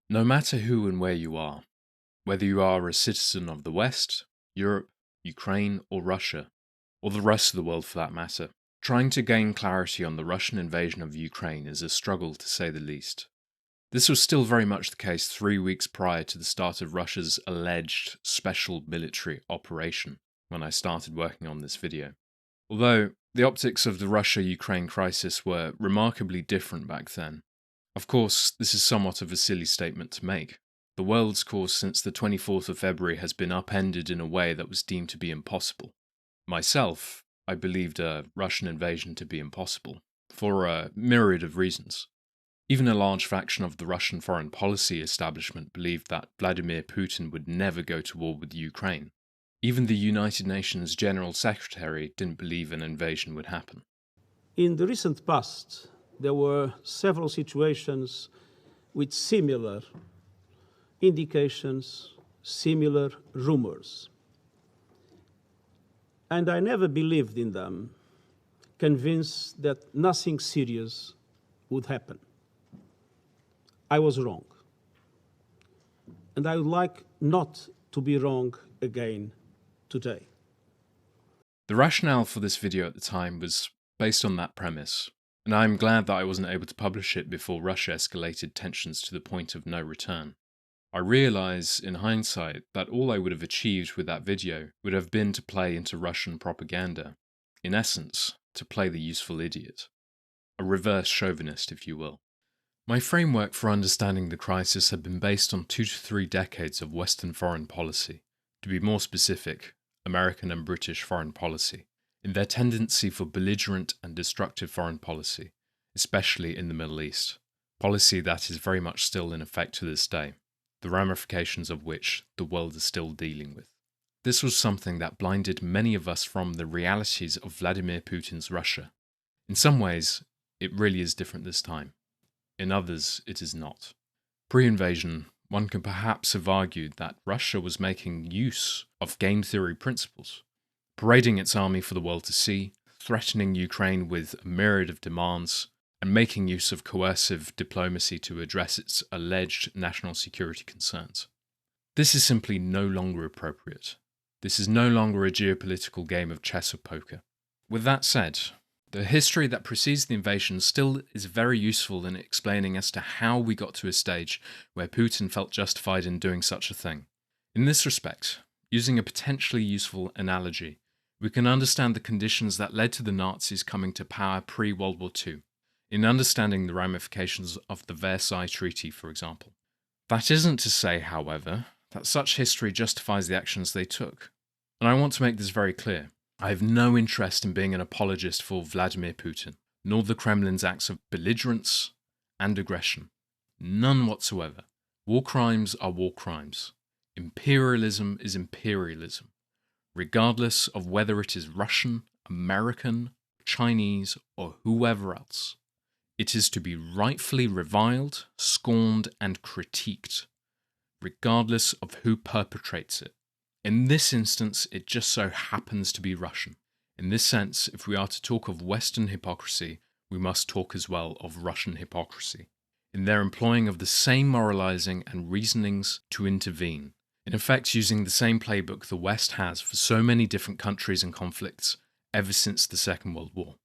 No matter who and where you are, whether you are a citizen of the West, Europe, Ukraine, or Russia, or the rest of the world for that matter, trying to gain clarity on the Russian invasion of Ukraine is a struggle to say the least. This was still very much the case 3 weeks prior to the start of Russia's alleged special military operation when I started working on this video. Although the optics of the Russia-Ukraine crisis were remarkably different back then. Of course, this is somewhat of a silly statement to make. The world's course since the 24th of February has been upended in a way that was deemed to be impossible. Myself, I believed a Russian invasion to be impossible, for a myriad of reasons. Even a large faction of the Russian foreign policy establishment believed that Vladimir Putin would never go to war with Ukraine. Even the United Nations General Secretary didn't believe an invasion would happen. In the recent past, there were several situations with similar indications, similar rumors. And I never believed in them, convinced that nothing serious would happen. I was wrong. And I would like not to be wrong again today. The rationale for this video at the time was based on that premise, and I am glad that I wasn't able to publish it before Russia escalated tensions to the point of no return. I realise, in hindsight, that all I would have achieved with that video would have been to play into Russian propaganda. In essence, to play the useful idiot. A reverse chauvinist, if you will. My framework for understanding the crisis had been based on 2 to 3 decades of Western foreign policy, to be more specific, American and British foreign policy, in their tendency for belligerent and destructive foreign policy, especially in the Middle East, policy that is very much still in effect to this day, the ramifications of which the world is still dealing with. This was something that blinded many of us from the realities of Vladimir Putin's Russia. In some ways, it really is different this time. In others, it is not. Pre-invasion, one could perhaps have argued that Russia was making use of game theory principles, parading its army for the world to see, threatening Ukraine with a myriad of demands, and making use of coercive diplomacy to address its alleged national security concerns. This is simply no longer appropriate. This is no longer a geopolitical game of chess or poker. With that said, the history that precedes the invasion still is very useful in explaining as to how we got to a stage where Putin felt justified in doing such a thing. In this respect, using a potentially useful analogy, we can understand the conditions that led to the Nazis coming to power pre-World War II, in understanding the ramifications of the Versailles Treaty, for example. That isn't to say, however, that such history justifies the actions they took. And I want to make this very clear. I have no interest in being an apologist for Vladimir Putin, nor the Kremlin's acts of belligerence and aggression. None whatsoever. War crimes are war crimes. Imperialism is imperialism, regardless of whether it is Russian, American, Chinese, or whoever else. It is to be rightfully reviled, scorned, and critiqued, regardless of who perpetrates it. In this instance, it just so happens to be Russian. In this sense, if we are to talk of Western hypocrisy, we must talk as well of Russian hypocrisy, in their employing of the same moralizing and reasonings to intervene, in effect using the same playbook the West has for so many different countries and conflicts ever since the Second World War.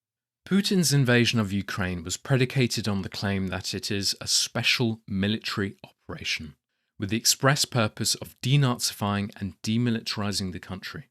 Putin's invasion of Ukraine was predicated on the claim that it is a special military operation, with the express purpose of denazifying and demilitarizing the country.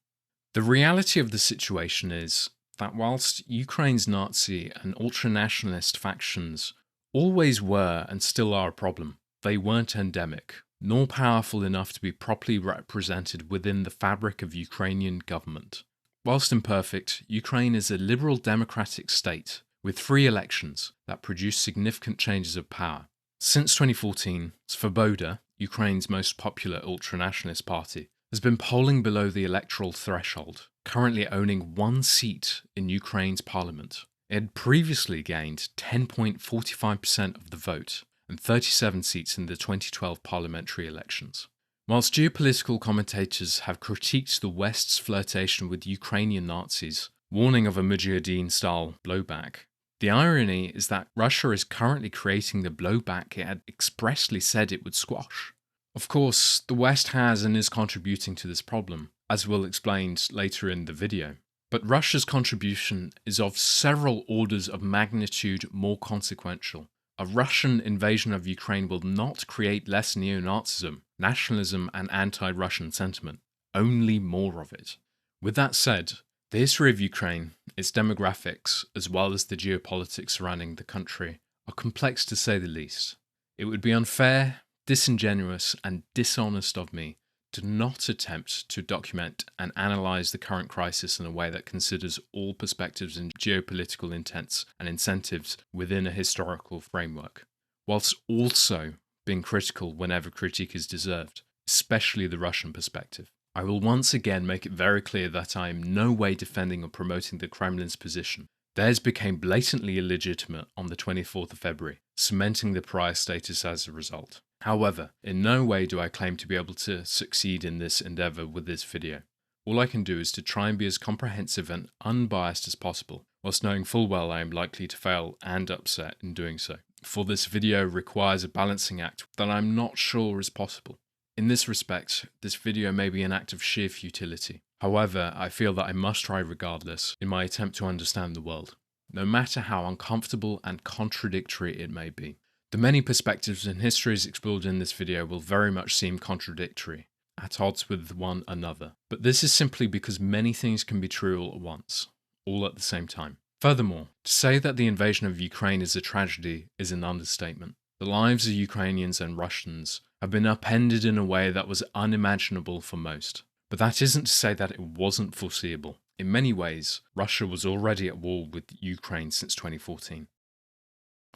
The reality of the situation is that whilst Ukraine's Nazi and ultranationalist factions always were and still are a problem, they weren't endemic, nor powerful enough to be properly represented within the fabric of Ukrainian government. Whilst imperfect, Ukraine is a liberal democratic state with free elections that produce significant changes of power. Since 2014, Svoboda, Ukraine's most popular ultranationalist party, has been polling below the electoral threshold, currently owning 1 seat in Ukraine's parliament. It had previously gained 10.45% of the vote and 37 seats in the 2012 parliamentary elections. Whilst geopolitical commentators have critiqued the West's flirtation with Ukrainian Nazis, warning of a Mujahideen-style blowback, The irony is that Russia is currently creating the blowback it had expressly said it would squash. Of course, the West has and is contributing to this problem, as we'll explain later in the video. But Russia's contribution is of several orders of magnitude more consequential. A Russian invasion of Ukraine will not create less neo-Nazism, nationalism, and anti-Russian sentiment, only more of it. With that said, the history of Ukraine, its demographics, as well as the geopolitics surrounding the country, are complex to say the least. It would be unfair, disingenuous, and dishonest of me to not attempt to document and analyse the current crisis in a way that considers all perspectives and geopolitical intents and incentives within a historical framework, whilst also being critical whenever critique is deserved, especially the Russian perspective. I will once again make it very clear that I am no way defending or promoting the Kremlin's position. Theirs became blatantly illegitimate on the 24th of February, cementing the pariah status as a result. However, in no way do I claim to be able to succeed in this endeavour with this video. All I can do is to try and be as comprehensive and unbiased as possible, whilst knowing full well I am likely to fail and upset in doing so. For this video requires a balancing act that I'm not sure is possible. In this respect, this video may be an act of sheer futility. However, I feel that I must try regardless in my attempt to understand the world, no matter how uncomfortable and contradictory it may be. The many perspectives and histories explored in this video will very much seem contradictory, at odds with one another. But this is simply because many things can be true all at once, all at the same time. Furthermore, to say that the invasion of Ukraine is a tragedy is an understatement. The lives of Ukrainians and Russians have been upended in a way that was unimaginable for most. But that isn't to say that it wasn't foreseeable. In many ways, Russia was already at war with Ukraine since 2014.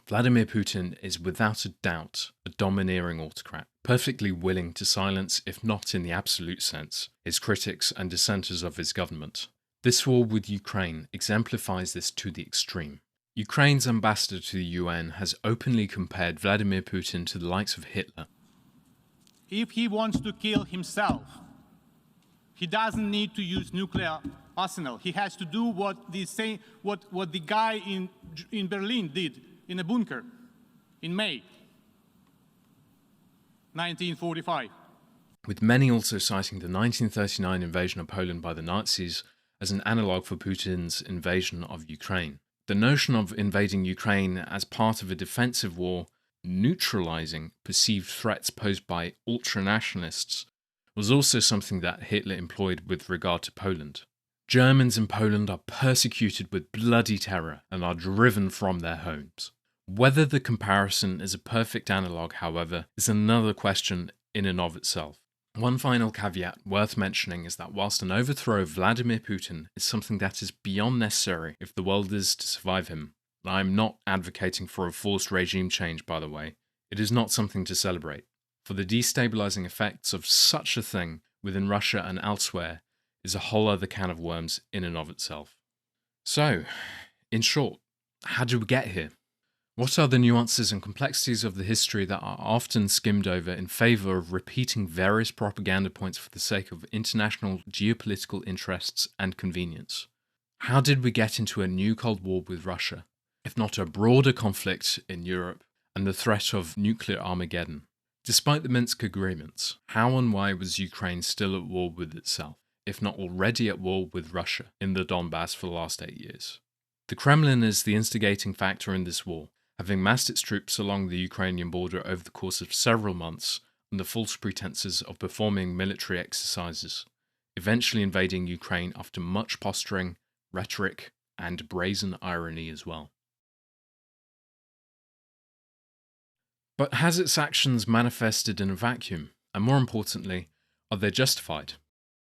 Vladimir Putin is without a doubt a domineering autocrat, perfectly willing to silence, if not in the absolute sense, his critics and dissenters of his government. This war with Ukraine exemplifies this to the extreme. Ukraine's ambassador to the UN has openly compared Vladimir Putin to the likes of Hitler. If he wants to kill himself, he doesn't need to use nuclear arsenal. He has to do what the guy in Berlin did in a bunker in May 1945. With many also citing the 1939 invasion of Poland by the Nazis as an analogue for Putin's invasion of Ukraine. The notion of invading Ukraine as part of a defensive war, neutralizing perceived threats posed by ultranationalists, was also something that Hitler employed with regard to Poland. Germans in Poland are persecuted with bloody terror and are driven from their homes. Whether the comparison is a perfect analogue, however, is another question in and of itself. One final caveat worth mentioning is that whilst an overthrow of Vladimir Putin is something that is beyond necessary if the world is to survive him, and I am not advocating for a forced regime change, by the way, it is not something to celebrate. For the destabilizing effects of such a thing within Russia and elsewhere is a whole other can of worms in and of itself. So, in short, how did we get here? What are the nuances and complexities of the history that are often skimmed over in favour of repeating various propaganda points for the sake of international geopolitical interests and convenience? How did we get into a new Cold War with Russia, if not a broader conflict in Europe and the threat of nuclear Armageddon? Despite the Minsk agreements, how and why was Ukraine still at war with itself, if not already at war with Russia in the Donbas for the last 8 years? The Kremlin is the instigating factor in this war, having massed its troops along the Ukrainian border over the course of several months under false pretenses of performing military exercises, eventually invading Ukraine after much posturing, rhetoric, and brazen irony as well. But has its actions manifested in a vacuum? And more importantly, are they justified?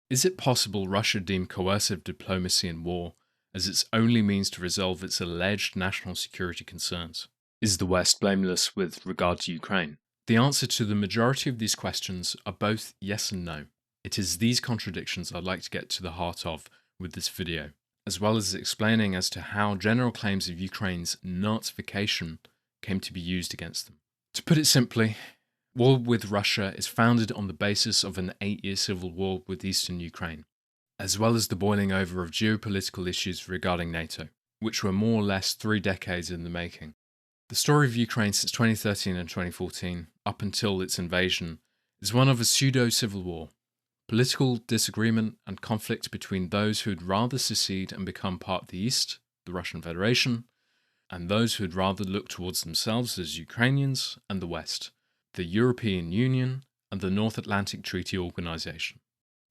Is it possible Russia deemed coercive diplomacy in war as its only means to resolve its alleged national security concerns? Is the West blameless with regard to Ukraine? The answer to the majority of these questions are both yes and no. It is these contradictions I'd like to get to the heart of with this video, as well as explaining as to how general claims of Ukraine's Nazification came to be used against them. To put it simply, war with Russia is founded on the basis of an 8-year civil war with eastern Ukraine, as well as the boiling over of geopolitical issues regarding NATO. which were more or less 3 decades in the making. The story of Ukraine since 2013 and 2014, up until its invasion, is one of a pseudo-civil war. Political disagreement and conflict between those who'd rather secede and become part of the East, the Russian Federation, and those who'd rather look towards themselves as Ukrainians and the West, the European Union and the North Atlantic Treaty Organization.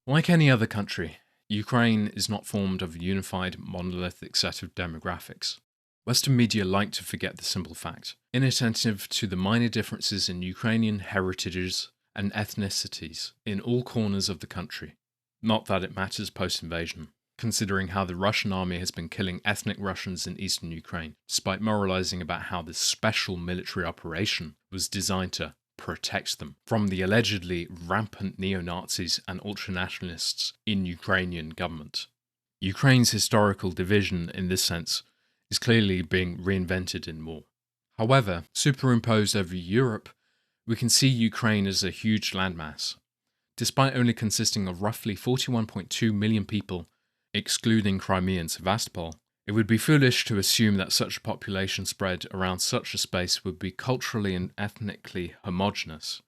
Like any other country, Ukraine is not formed of a unified, monolithic set of demographics. Western media like to forget the simple fact, inattentive to the minor differences in Ukrainian heritages and ethnicities in all corners of the country. Not that it matters post-invasion, considering how the Russian army has been killing ethnic Russians in eastern Ukraine, despite moralizing about how this special military operation was designed to protect them from the allegedly rampant neo-Nazis and ultranationalists in Ukrainian government. Ukraine's historical division, in this sense, is clearly being reinvented in war. However, superimposed over Europe, we can see Ukraine as a huge landmass. Despite only consisting of roughly 41.2 million people, excluding Crimea and Sevastopol, it would be foolish to assume that such a population spread around such a space would be culturally and ethnically homogeneous.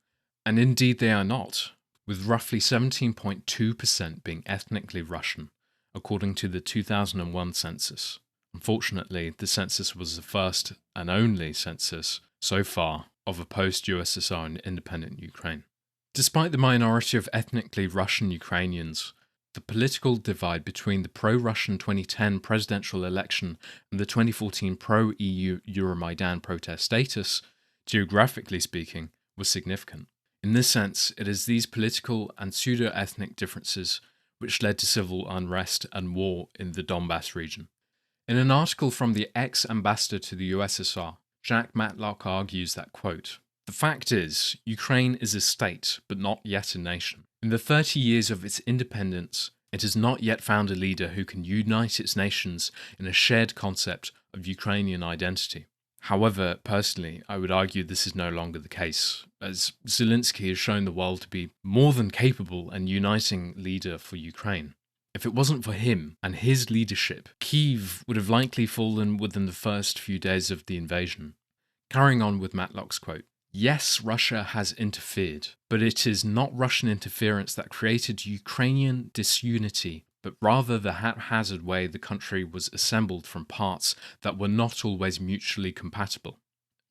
And indeed they are not, with roughly 17.2% being ethnically Russian, according to the 2001 census. Unfortunately, the census was the first and only census, so far, of a post-USSR and independent Ukraine. Despite the minority of ethnically Russian Ukrainians, the political divide between the pro-Russian 2010 presidential election and the 2014 pro-EU Euromaidan protest status, geographically speaking, was significant. In this sense, it is these political and pseudo-ethnic differences which led to civil unrest and war in the Donbas region. In an article from the ex-ambassador to the USSR, Jack Matlock argues that, quote, "The fact is, Ukraine is a state, but not yet a nation. In the 30 years of its independence, it has not yet found a leader who can unite its nations in a shared concept of Ukrainian identity." However, personally, I would argue this is no longer the case, as Zelensky has shown the world to be more than capable and uniting leader for Ukraine. If it wasn't for him and his leadership, Kyiv would have likely fallen within the first few days of the invasion. Carrying on with Matlock's quote, "Yes, Russia has interfered, but it is not Russian interference that created Ukrainian disunity, but rather the haphazard way the country was assembled from parts that were not always mutually compatible.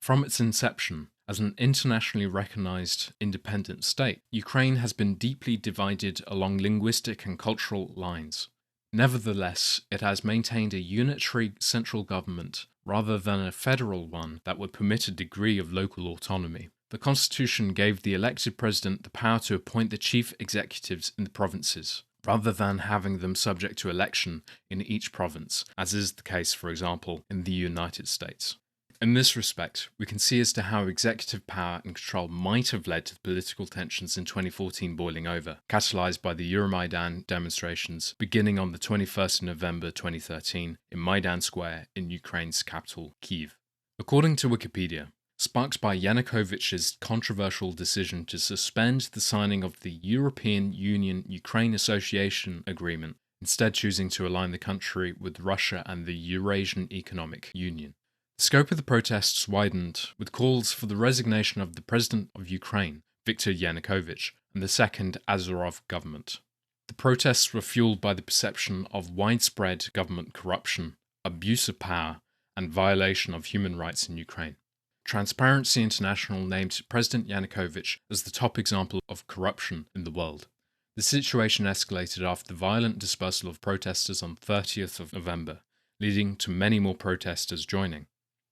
From its inception, as an internationally recognized independent state, Ukraine has been deeply divided along linguistic and cultural lines. Nevertheless, it has maintained a unitary central government rather than a federal one that would permit a degree of local autonomy. The constitution gave the elected president the power to appoint the chief executives in the provinces, rather than having them subject to election in each province, as is the case, for example, in the United States. In this respect, we can see as to how executive power and control might have led to the political tensions in 2014 boiling over, catalyzed by the Euromaidan demonstrations beginning on the 21st of November 2013 in Maidan Square in Ukraine's capital, Kyiv. According to Wikipedia, sparked by Yanukovych's controversial decision to suspend the signing of the European Union-Ukraine Association Agreement, instead choosing to align the country with Russia and the Eurasian Economic Union. The scope of the protests widened, with calls for the resignation of the President of Ukraine, Viktor Yanukovych, and the second Azov government. The protests were fueled by the perception of widespread government corruption, abuse of power, and violation of human rights in Ukraine. Transparency International named President Yanukovych as the top example of corruption in the world. The situation escalated after the violent dispersal of protesters on 30th of November, leading to many more protesters joining.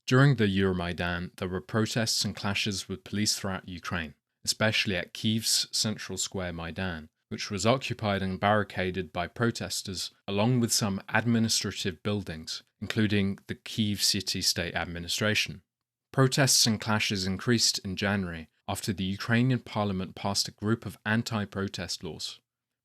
During the Euromaidan, there were protests and clashes with police throughout Ukraine, especially at Kyiv's central square Maidan, which was occupied and barricaded by protesters, along with some administrative buildings, including the Kyiv City State Administration. Protests and clashes increased in January after the Ukrainian parliament passed a group of anti-protest laws.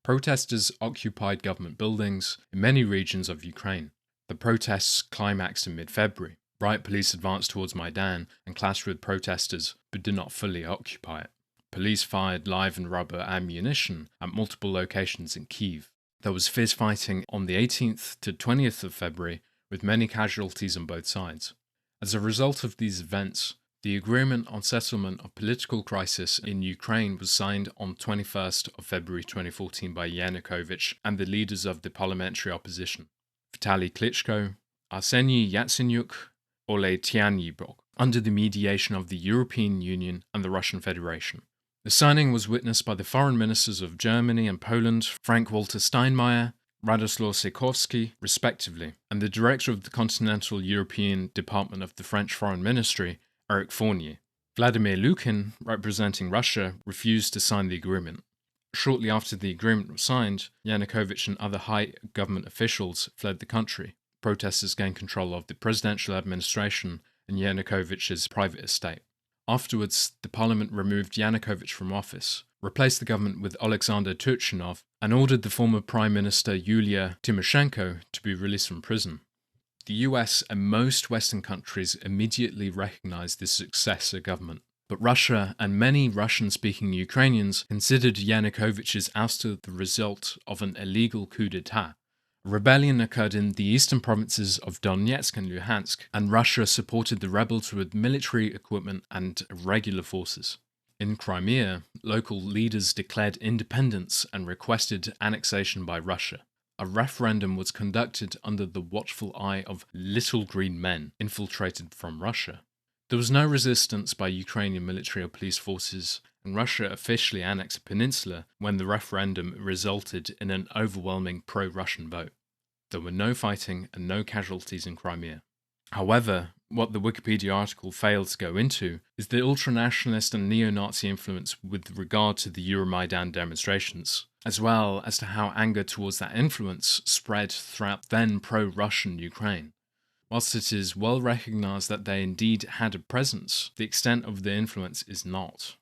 Protesters occupied government buildings in many regions of Ukraine. The protests climaxed in mid-February. Riot police advanced towards Maidan and clashed with protesters, but did not fully occupy it. Police fired live and rubber ammunition at multiple locations in Kyiv. There was fierce fighting on the 18th to 20th of February, with many casualties on both sides. As a result of these events, the agreement on settlement of political crisis in Ukraine was signed on 21st of February 2014 by Yanukovych and the leaders of the parliamentary opposition, Vitaly Klitschko, Arseniy Yatsenyuk, Oleh Tyahnybok, under the mediation of the European Union and the Russian Federation. The signing was witnessed by the foreign ministers of Germany and Poland, Frank-Walter Steinmeier, Radoslaw Sikorski, respectively, and the director of the Continental European Department of the French Foreign Ministry, Eric Fournier. Vladimir Lukin, representing Russia, refused to sign the agreement. Shortly after the agreement was signed, Yanukovych and other high government officials fled the country. Protesters gained control of the presidential administration and Yanukovych's private estate. Afterwards, the parliament removed Yanukovych from office, replaced the government with Alexander Turchinov, and ordered the former Prime Minister Yulia Tymoshenko to be released from prison. The US and most Western countries immediately recognized this successor government, but Russia and many Russian-speaking Ukrainians considered Yanukovych's ouster the result of an illegal coup d'etat. A rebellion occurred in the eastern provinces of Donetsk and Luhansk, and Russia supported the rebels with military equipment and irregular forces. In Crimea, local leaders declared independence and requested annexation by Russia. A referendum was conducted under the watchful eye of little green men infiltrated from Russia. There was no resistance by Ukrainian military or police forces, and Russia officially annexed a peninsula when the referendum resulted in an overwhelming pro-Russian vote. There were no fighting and no casualties in Crimea. However, what the Wikipedia article failed to go into is the ultranationalist and neo-Nazi influence with regard to the Euromaidan demonstrations, as well as to how anger towards that influence spread throughout then pro-Russian Ukraine. Whilst it is well recognized that they indeed had a presence, the extent of the influence is not.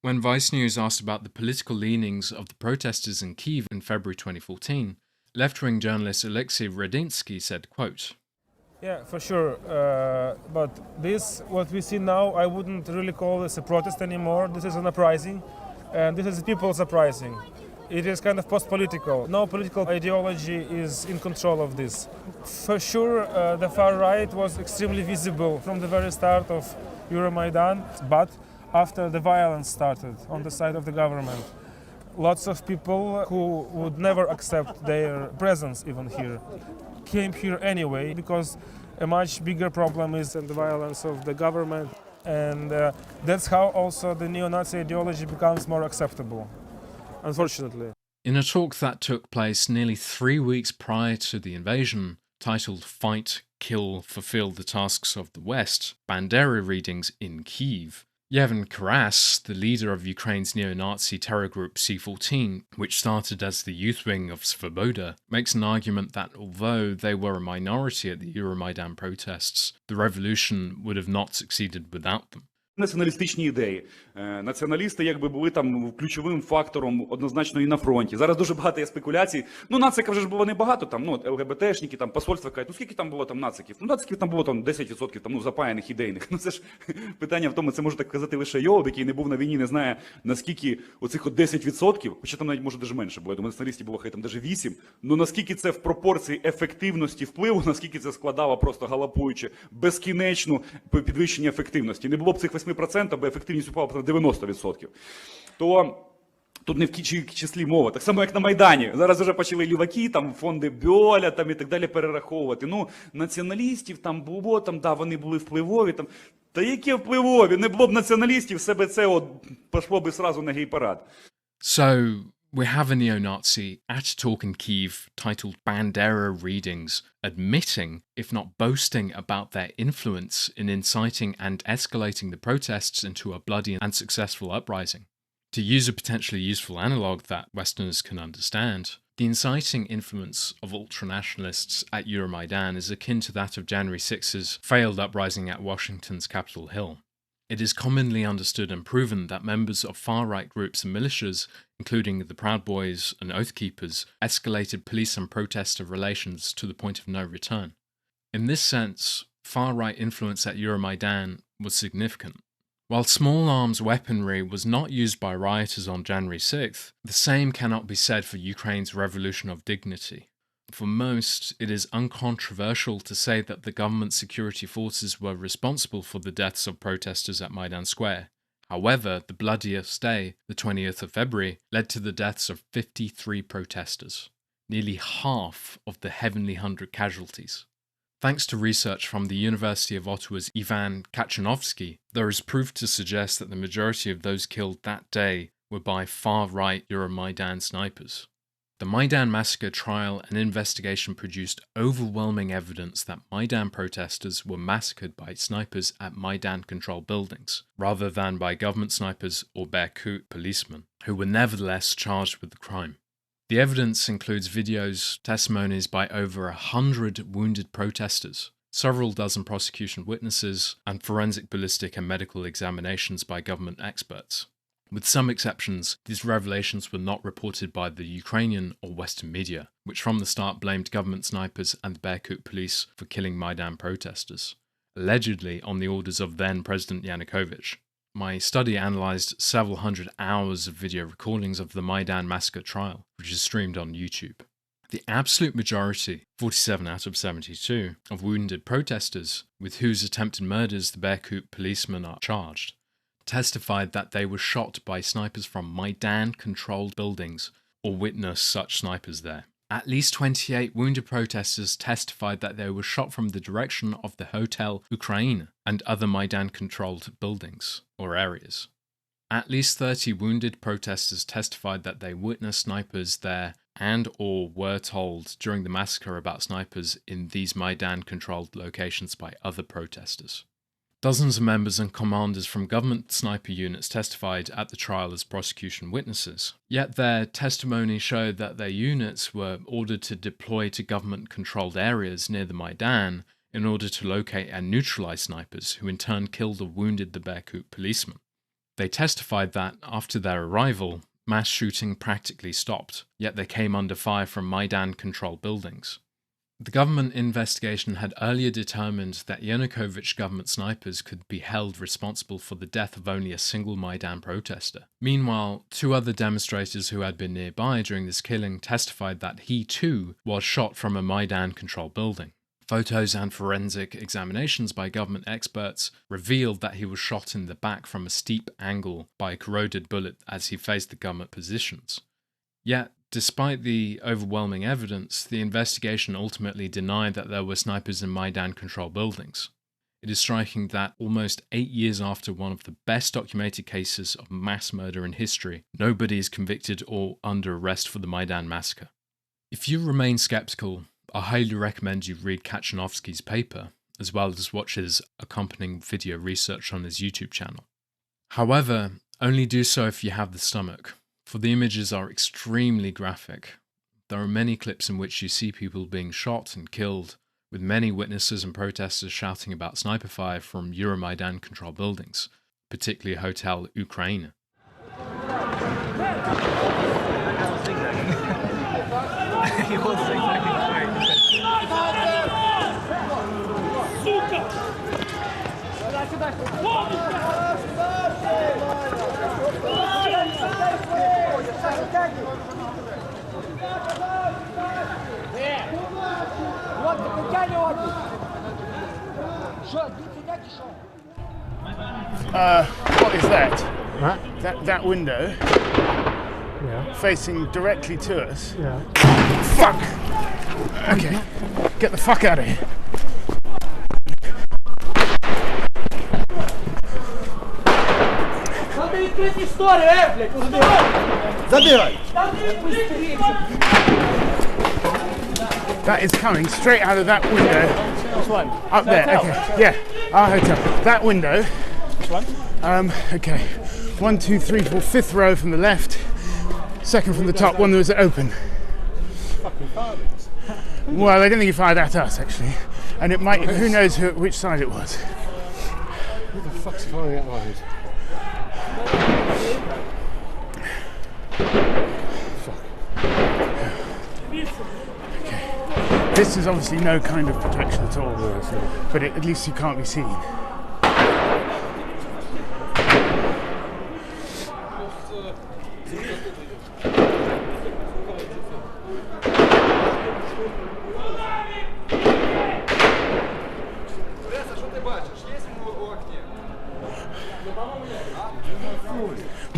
When Vice News asked about the political leanings of the protesters in Kyiv in February 2014, left-wing journalist Alexei Radinsky said, quote, "Yeah, for sure. But this, what we see now, I wouldn't really call this a protest anymore. This is an uprising, and this is people's uprising. It is kind of post-political. No political ideology is in control of this. For sure, the far right was extremely visible from the very start of Euromaidan, but after the violence started on the side of the government, lots of people who would never accept their presence even here came here anyway, because a much bigger problem is the violence of the government, and that's how also the neo-Nazi ideology becomes more acceptable, unfortunately." In a talk that took place nearly 3 weeks prior to the invasion, titled Fight, Kill, Fulfill the Tasks of the West, Bandera Readings in Kyiv, Yevhen Karas, the leader of Ukraine's neo-Nazi terror group C14, which started as the youth wing of Svoboda, makes an argument that although they were a minority at the Euromaidan protests, the revolution would have not succeeded without them. Націоналістичні ідеї. Націоналісти якби були там ключовим фактором однозначно і на фронті. Зараз дуже багато є спекуляцій. Ну, нациків вже ж було небагато, там, ну, ЛГБТшники, там, посольства кажуть, ну, скільки там було там нациків? Ну, нациків там було там 10%, там, ну, запаяних, ідейних. Ну, це ж питання в тому, це може так казати лише Йолоб, який не був на війні, не знає, наскільки оцих от 10%, хоча там навіть може даже менше було, я думаю, націоналістів було хай там даже 8%, ну, наскільки це в пропорції ефективності впливу, наскільки це складало просто галопуючи безкінечну підвищення ефективності. Не було б цих 8%, бо ефективність упала б на 90%. То тут не в числі мова. Так само, як на Майдані. Зараз вже почали ліваки, там, фонди Бьоля, там, і так далі перераховувати. Ну, націоналістів там було, там, да, вони були впливові. Там. Та які впливові? Не було б націоналістів, все би це от пішло би сразу на гей-парад. So, we have a neo-Nazi at a talk in Kyiv titled Bandera Readings, admitting, if not boasting, about their influence in inciting and escalating the protests into a bloody and successful uprising. To use a potentially useful analogue that Westerners can understand, the inciting influence of ultranationalists at Euromaidan is akin to that of January 6's failed uprising at Washington's Capitol Hill. It is commonly understood and proven that members of far-right groups and militias, including the Proud Boys and Oath Keepers, escalated police and protester relations to the point of no return. In this sense, far-right influence at Euromaidan was significant. While small arms weaponry was not used by rioters on January 6th, the same cannot be said for Ukraine's revolution of dignity. For most, it is uncontroversial to say that the government security forces were responsible for the deaths of protesters at Maidan Square. However, the bloodiest day, the 20th of February, led to the deaths of 53 protesters, nearly half of the Heavenly 100 casualties. Thanks to research from the University of Ottawa's Ivan Kachanovsky, there is proof to suggest that the majority of those killed that day were by far-right Euromaidan snipers. The Maidan massacre trial and investigation produced overwhelming evidence that Maidan protesters were massacred by snipers at Maidan-controlled buildings, rather than by government snipers or Berkut policemen, who were nevertheless charged with the crime. The evidence includes videos, testimonies by over 100 wounded protesters, several dozen prosecution witnesses, and forensic ballistic and medical examinations by government experts. With some exceptions, these revelations were not reported by the Ukrainian or Western media, which from the start blamed government snipers and the Berkut police for killing Maidan protesters, allegedly on the orders of then President Yanukovych. My study analysed several hundred hours of video recordings of the Maidan massacre trial, which is streamed on YouTube. The absolute majority, 47 out of 72, of wounded protesters, with whose attempted murders the Berkut policemen are charged, testified that they were shot by snipers from Maidan-controlled buildings or witnessed such snipers there. At least 28 wounded protesters testified that they were shot from the direction of the Hotel Ukraine and other Maidan-controlled buildings or areas. At least 30 wounded protesters testified that they witnessed snipers there and or were told during the massacre about snipers in these Maidan-controlled locations by other protesters. Dozens of members and commanders from government sniper units testified at the trial as prosecution witnesses, yet their testimony showed that their units were ordered to deploy to government-controlled areas near the Maidan in order to locate and neutralize snipers who in turn killed or wounded the Berkut policemen. They testified that, after their arrival, mass shooting practically stopped, yet they came under fire from Maidan-controlled buildings. The government investigation had earlier determined that Yanukovych government snipers could be held responsible for the death of only a single Maidan protester. Meanwhile, two other demonstrators who had been nearby during this killing testified that he too was shot from a Maidan-controlled building. Photos and forensic examinations by government experts revealed that he was shot in the back from a steep angle by a corroded bullet as he faced the government positions. Yet, despite the overwhelming evidence, the investigation ultimately denied that there were snipers in Maidan-controlled buildings. It is striking that almost 8 years after one of the best documented cases of mass murder in history, nobody is convicted or under arrest for the Maidan massacre. If you remain skeptical, I highly recommend you read Kachanovsky's paper, as well as watch his accompanying video research on his YouTube channel. However, only do so if you have the stomach, for the images are extremely graphic. There are many clips in which you see people being shot and killed, with many witnesses and protesters shouting about sniper fire from Euromaidan-controlled buildings, particularly Hotel Ukraine. He was exactly right. What is that? What? That window Yeah. facing directly to us. Yeah. Fuck! Okay, get the fuck out of here. That is coming straight out of that window. Which one? Up there, okay. Yeah, our hotel. That window. Which one? Okay. 1, 2, 3, 4, fifth row from the left. Second from the top, one that was open. Fucking fired. Well, I don't think he fired at us, actually. And it might, who knows which side it was. Who the fuck's firing at road? Okay. This is obviously no kind of protection at all, but at least you can't be seen.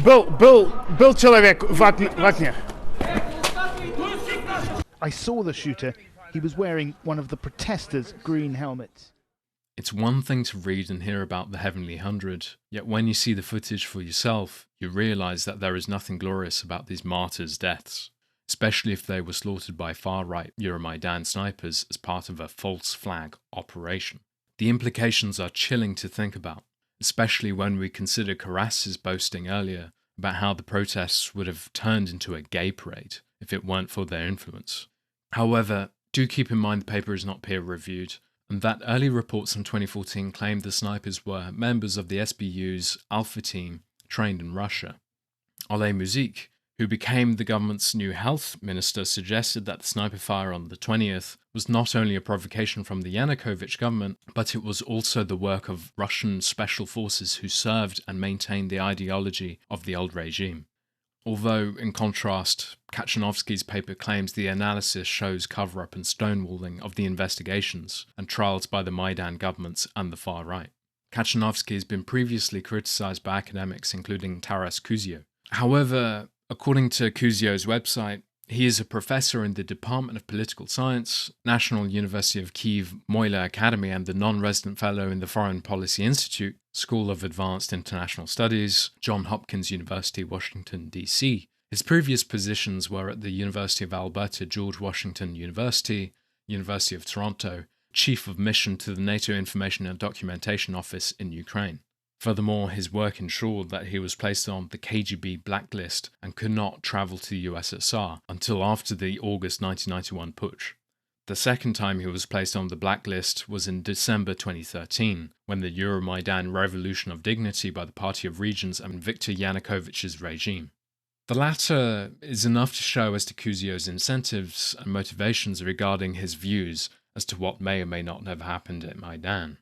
Byl člověk vatně. I saw the shooter. He was wearing one of the protesters' green helmets. It's one thing to read and hear about the Heavenly Hundred, yet when you see the footage for yourself, you realise that there is nothing glorious about these martyrs' deaths, especially if they were slaughtered by far-right Euromaidan snipers as part of a false flag operation. The implications are chilling to think about, especially when we consider Karas's boasting earlier about how the protests would have turned into a gay parade if it weren't for their influence. However, do keep in mind the paper is not peer-reviewed, and that early reports in 2014 claimed the snipers were members of the SBU's Alpha team trained in Russia. Ole Muzik, who became the government's new health minister, suggested that the sniper fire on the 20th was not only a provocation from the Yanukovych government, but it was also the work of Russian special forces who served and maintained the ideology of the old regime. Although, in contrast, Kachanovsky's paper claims the analysis shows cover-up and stonewalling of the investigations and trials by the Maidan governments and the far right. Kachanovsky has been previously criticised by academics including Taras Kuzio. However, according to Kuzio's website, he is a professor in the Department of Political Science, National University of Kyiv Moyle Academy, and the non-resident fellow in the Foreign Policy Institute, School of Advanced International Studies, Johns Hopkins University, Washington, D.C. His previous positions were at the University of Alberta George Washington University, University of Toronto, Chief of Mission to the NATO Information and Documentation Office in Ukraine. Furthermore, his work ensured that he was placed on the KGB blacklist and could not travel to the USSR until after the August 1991 putsch. The second time he was placed on the blacklist was in December 2013, when the Euromaidan Revolution of Dignity by the Party of Regions and Viktor Yanukovych's regime. The latter is enough to show as to Kuzio's incentives and motivations regarding his views as to what may or may not have happened at Maidan.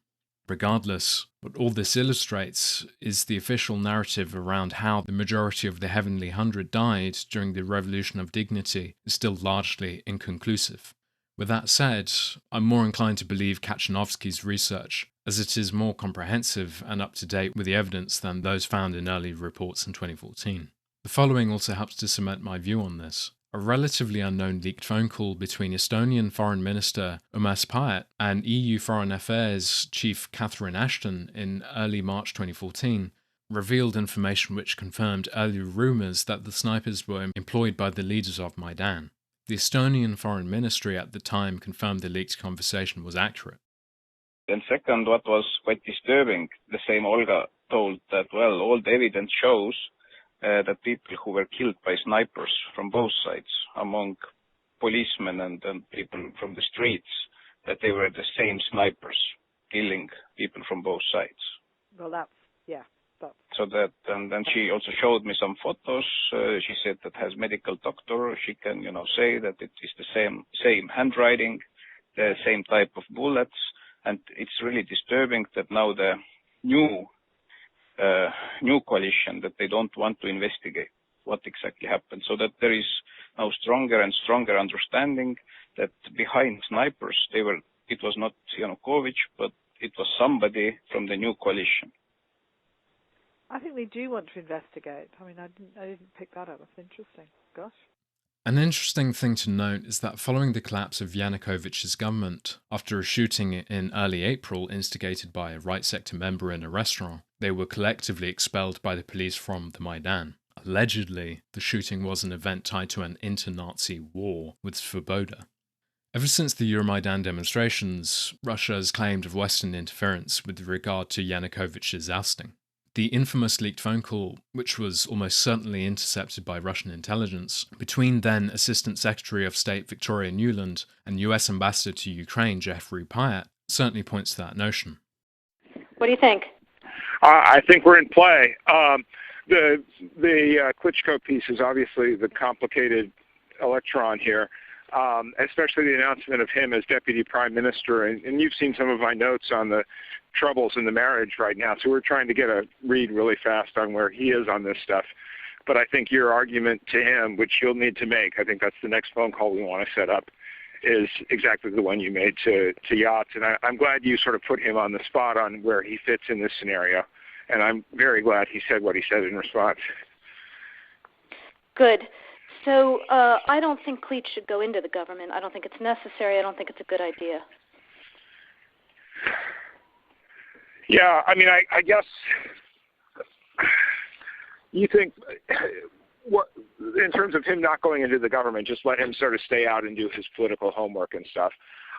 Regardless, what all this illustrates is the official narrative around how the majority of the Heavenly Hundred died during the Revolution of Dignity is still largely inconclusive. With that said, I'm more inclined to believe Kachanovsky's research, as it is more comprehensive and up to date with the evidence than those found in early reports in 2014. The following also helps to cement my view on this. A relatively unknown leaked phone call between Estonian Foreign Minister Urmas Paet and EU Foreign Affairs Chief Catherine Ashton in early March 2014 revealed information which confirmed earlier rumours that the snipers were employed by the leaders of Maidan. The Estonian Foreign Ministry at the time confirmed the leaked conversation was accurate. And second, what was quite disturbing, the same Olga told that, well, all the evidence shows that people who were killed by snipers from both sides, among policemen and people from the streets, that they were the same snipers killing people from both sides. Well, that's. So that, and then she also showed me some photos. She said that as medical doctor, she can, say that it is the same handwriting, the same type of bullets, and it's really disturbing that now the new coalition, that they don't want to investigate what exactly happened, so that there is now stronger and stronger understanding that behind snipers, it was not Yanukovych, but it was somebody from the new coalition. I think they do want to investigate. I mean, I didn't pick that up. That's interesting. Gosh. An interesting thing to note is that following the collapse of Yanukovych's government, after a shooting in early April instigated by a right sector member in a restaurant, they were collectively expelled by the police from the Maidan. Allegedly, the shooting was an event tied to an inter-Nazi war with Svoboda. Ever since the Euromaidan demonstrations, Russia has claimed of Western interference with regard to Yanukovych's ousting. The infamous leaked phone call, which was almost certainly intercepted by Russian intelligence, between then Assistant Secretary of State Victoria Nuland and US Ambassador to Ukraine Jeffrey Pyatt, certainly points to that notion. What do you think? I think we're in play. The Klitschko piece is obviously the complicated electron here, especially the announcement of him as Deputy Prime Minister. And you've seen some of my notes on the troubles in the marriage right now, so we're trying to get a read really fast on where he is on this stuff. But I think your argument to him, which you'll need to make, I think that's the next phone call we want to set up, is exactly the one you made to Yachts. And I'm glad you sort of put him on the spot on where he fits in this scenario. And I'm very glad he said what he said in response. Good. So I don't think Klitsch should go into the government. I don't think it's necessary. I don't think it's a good idea. Yeah, I mean, I guess you think, what in terms of him not going into the government, just let him sort of stay out and do his political homework and stuff.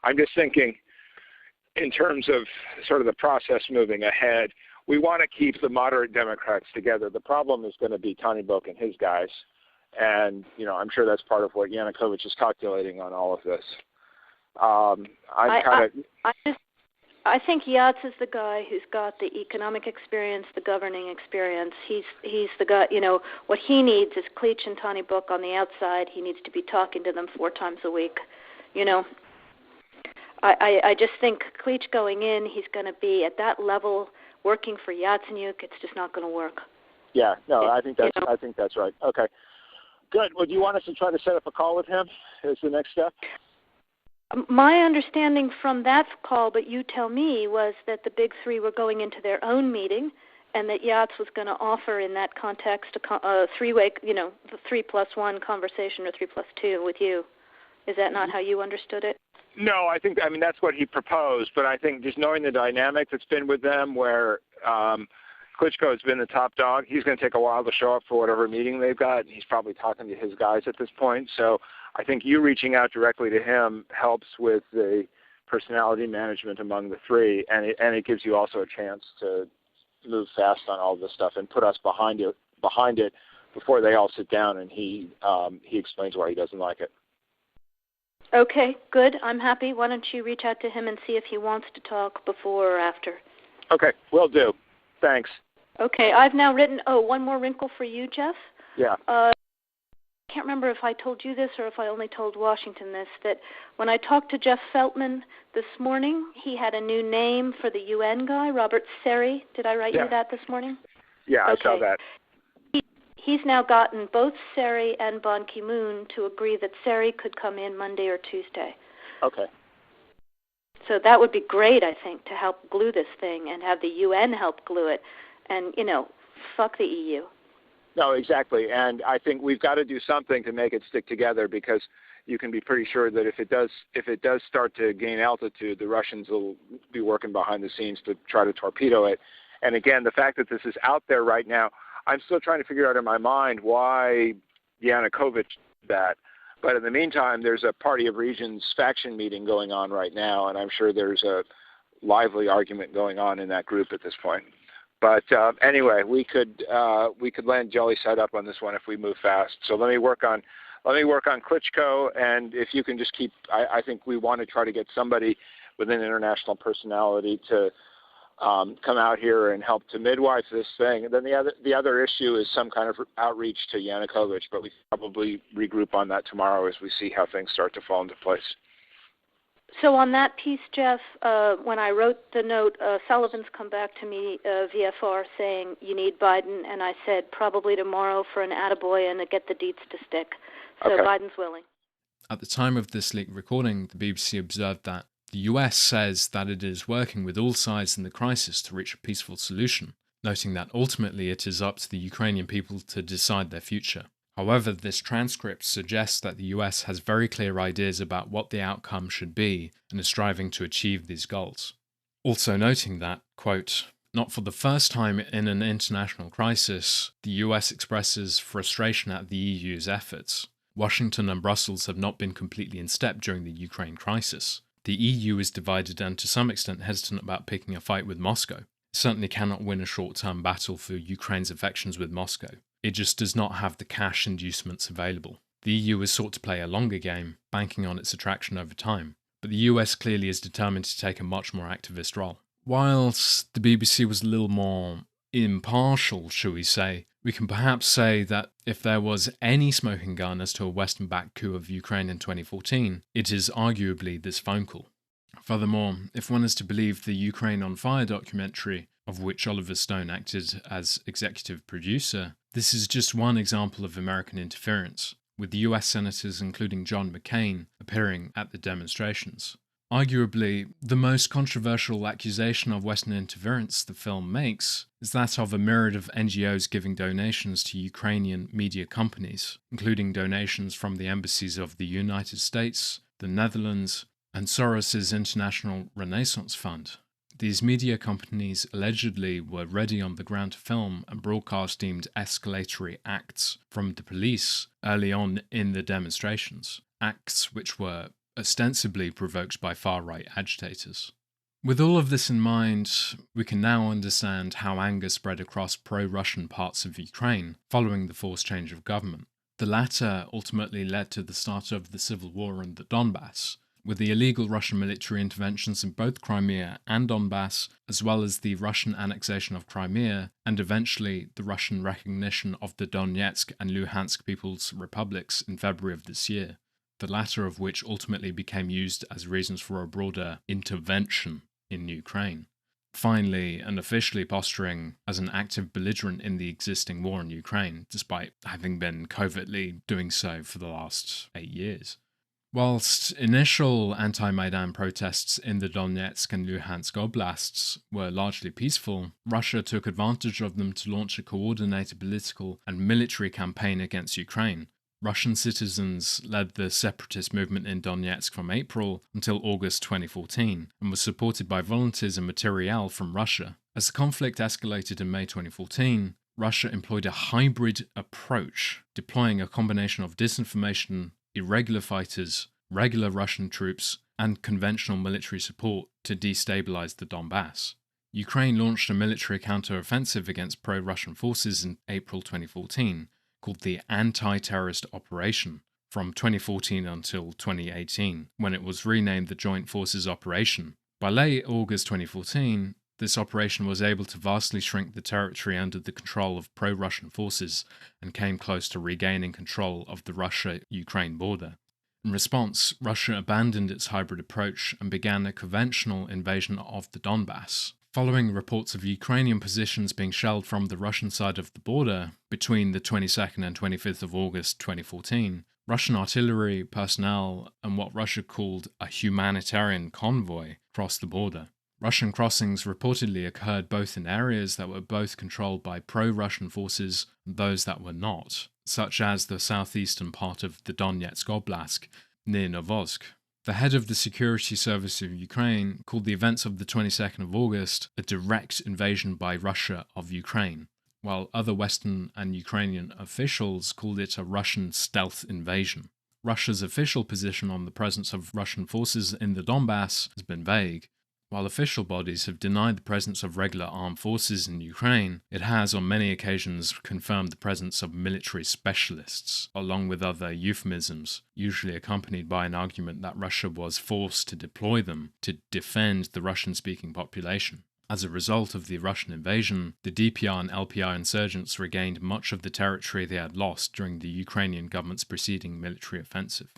I'm just thinking in terms of sort of the process moving ahead, we want to keep the moderate Democrats together. The problem is going to be Tony Book and his guys. And, you know, I'm sure that's part of what Yanukovych is calculating on all of this. I think Yats is the guy who's got the economic experience, the governing experience. He's the guy, you know, what he needs is Klitsch and Tony Book on the outside. He needs to be talking to them 4 times a week, you know. I just think Klitsch going in, he's going to be at that level working for Yatsenyuk. It's just not going to work. Yeah, no, I think that's right. Okay, good. Well, do you want us to try to set up a call with him as the next step? My understanding from that call, but you tell me, was that the big three were going into their own meeting, and that Yats was going to offer in that context a three-way, you know, the 3+1 conversation or 3+2 with you. Is that not how you understood it? No, I mean, that's what he proposed, but I think just knowing the dynamic that's been with them where Klitschko has been the top dog, he's going to take a while to show up for whatever meeting they've got. He's probably talking to his guys at this point. So I think you reaching out directly to him helps with the personality management among the three, and it gives you also a chance to move fast on all this stuff and put us behind it before they all sit down and he explains why he doesn't like it. Okay, good. I'm happy. Why don't you reach out to him and see if he wants to talk before or after? Okay, will do. Thanks. Okay, I've now written, one more wrinkle for you, Jeff. Yeah. I can't remember if I told you this or if I only told Washington this, that when I talked to Jeff Feltman this morning, he had a new name for the UN guy, Robert Seri. Did I write you that this morning? Yeah, okay. I saw that. He's now gotten both Seri and Ban Ki-moon to agree that Seri could come in Monday or Tuesday. Okay. So that would be great, I think, to help glue this thing and have the UN help glue it. And, you know, fuck the EU. No, exactly. And I think we've got to do something to make it stick together, because you can be pretty sure that if it does start to gain altitude, the Russians will be working behind the scenes to try to torpedo it. And again, the fact that this is out there right now, I'm still trying to figure out in my mind why Yanukovych did that. But in the meantime, there's a Party of Regions faction meeting going on right now, and I'm sure there's a lively argument going on in that group at this point. But anyway, we could land jelly side up on this one if we move fast. So let me work on Klitschko, and if you can just keep, I think we want to try to get somebody with an international personality to come out here and help to midwife this thing. And then the other issue is some kind of outreach to Yanukovych, but we probably regroup on that tomorrow as we see how things start to fall into place. So on that piece, Jeff, when I wrote the note, Sullivan's come back to me, VFR, saying you need Biden, and I said probably tomorrow for an attaboy and to get the deets to stick. So okay. Biden's willing. At the time of this leaked recording, the BBC observed that the US says that it is working with all sides in the crisis to reach a peaceful solution, noting that ultimately it is up to the Ukrainian people to decide their future. However, this transcript suggests that the US has very clear ideas about what the outcome should be and is striving to achieve these goals. Also noting that, quote, not for the first time in an international crisis, the US expresses frustration at the EU's efforts. Washington and Brussels have not been completely in step during the Ukraine crisis. The EU is divided and to some extent hesitant about picking a fight with Moscow. It certainly cannot win a short-term battle for Ukraine's affections with Moscow. It just does not have the cash inducements available. The EU has sought to play a longer game, banking on its attraction over time, but the US clearly is determined to take a much more activist role. Whilst the BBC was a little more impartial, shall we say, we can perhaps say that if there was any smoking gun as to a Western-backed coup of Ukraine in 2014, it is arguably this phone call. Furthermore, if one is to believe the Ukraine on Fire documentary, of which Oliver Stone acted as executive producer, this is just one example of American interference, with the US senators including John McCain appearing at the demonstrations. Arguably, the most controversial accusation of Western interference the film makes is that of a myriad of NGOs giving donations to Ukrainian media companies, including donations from the embassies of the United States, the Netherlands, and Soros's International Renaissance Fund. These media companies allegedly were ready on the ground to film and broadcast deemed escalatory acts from the police early on in the demonstrations, acts which were ostensibly provoked by far-right agitators. With all of this in mind, we can now understand how anger spread across pro-Russian parts of Ukraine following the forced change of government. The latter ultimately led to the start of the civil war in the Donbas, with the illegal Russian military interventions in both Crimea and Donbas, as well as the Russian annexation of Crimea, and eventually the Russian recognition of the Donetsk and Luhansk People's Republics in February of this year, the latter of which ultimately became used as reasons for a broader intervention in Ukraine. Finally and officially posturing as an active belligerent in the existing war in Ukraine, despite having been covertly doing so for the last 8 years. Whilst initial anti-Maidan protests in the Donetsk and Luhansk oblasts were largely peaceful, Russia took advantage of them to launch a coordinated political and military campaign against Ukraine. Russian citizens led the separatist movement in Donetsk from April until August 2014 and was supported by volunteers and Materialize from Russia. As the conflict escalated in May 2014, Russia employed a hybrid approach, deploying a combination of disinformation, irregular fighters, regular Russian troops, and conventional military support to destabilize the Donbas. Ukraine launched a military counter-offensive against pro-Russian forces in April 2014, called the Anti-Terrorist Operation, from 2014 until 2018, when it was renamed the Joint Forces Operation. By late August 2014, this operation was able to vastly shrink the territory under the control of pro-Russian forces and came close to regaining control of the Russia-Ukraine border. In response, Russia abandoned its hybrid approach and began a conventional invasion of the Donbas. Following reports of Ukrainian positions being shelled from the Russian side of the border between the 22nd and 25th of August 2014, Russian artillery, personnel, and what Russia called a humanitarian convoy crossed the border. Russian crossings reportedly occurred both in areas that were both controlled by pro-Russian forces and those that were not, such as the southeastern part of the Donetsk Oblast near Novozhsk. The head of the Security Service of Ukraine called the events of the 22nd of August a direct invasion by Russia of Ukraine, while other Western and Ukrainian officials called it a Russian stealth invasion. Russia's official position on the presence of Russian forces in the Donbas has been vague. While official bodies have denied the presence of regular armed forces in Ukraine, it has on many occasions confirmed the presence of military specialists, along with other euphemisms, usually accompanied by an argument that Russia was forced to deploy them to defend the Russian-speaking population. As a result of the Russian invasion, the DPR and LPR insurgents regained much of the territory they had lost during the Ukrainian government's preceding military offensive.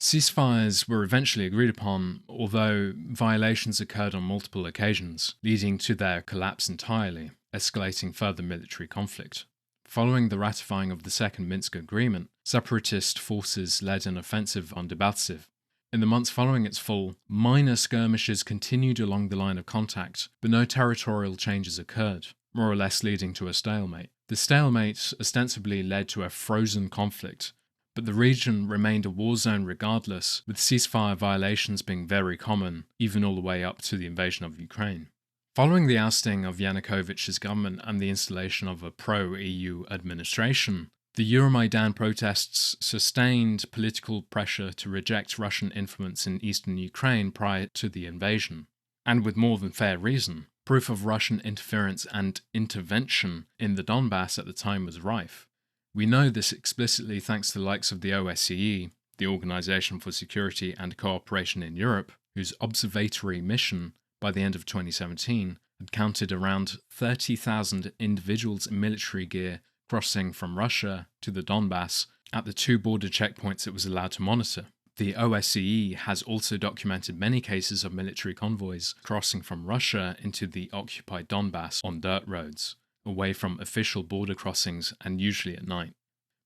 Ceasefires were eventually agreed upon, although violations occurred on multiple occasions, leading to their collapse entirely, escalating further military conflict. Following the ratifying of the Second Minsk Agreement, separatist forces led an offensive on Debaltseve. In the months following its fall, minor skirmishes continued along the line of contact, but no territorial changes occurred, more or less leading to a stalemate. The stalemate ostensibly led to a frozen conflict, but the region remained a war zone regardless, with ceasefire violations being very common, even all the way up to the invasion of Ukraine. Following the ousting of Yanukovych's government and the installation of a pro-EU administration, the Euromaidan protests sustained political pressure to reject Russian influence in eastern Ukraine prior to the invasion, and with more than fair reason. Proof of Russian interference and intervention in the Donbas at the time was rife. We know this explicitly thanks to the likes of the OSCE, the Organization for Security and Cooperation in Europe, whose observatory mission, by the end of 2017, had counted around 30,000 individuals in military gear crossing from Russia to the Donbas at the 2 border checkpoints it was allowed to monitor. The OSCE has also documented many cases of military convoys crossing from Russia into the occupied Donbas on dirt roads, away from official border crossings and usually at night.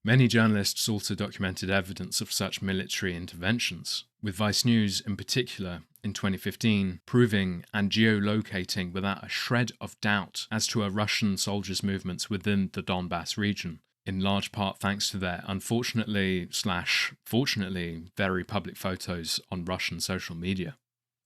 Many journalists also documented evidence of such military interventions, with Vice News in particular in 2015 proving and geolocating without a shred of doubt as to a Russian soldiers' movements within the Donbas region, in large part thanks to their unfortunately/fortunately very public photos on Russian social media.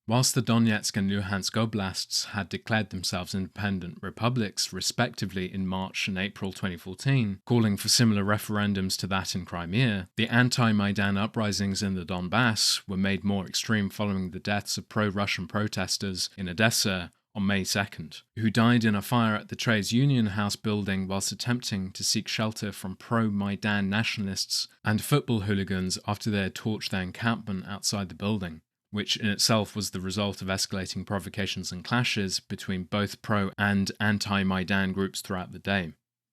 Whilst the Donetsk and Luhansk oblasts had declared themselves independent republics respectively in March and April 2014, calling for similar referendums to that in Crimea, the anti-Maidan uprisings in the Donbas were made more extreme following the deaths of pro-Russian protesters in Odessa on May 2nd, who died in a fire at the Trades Union House building whilst attempting to seek shelter from pro-Maidan nationalists and football hooligans after they had torched their encampment outside the building, which in itself was the result of escalating provocations and clashes between both pro- and anti-Maidan groups throughout the day.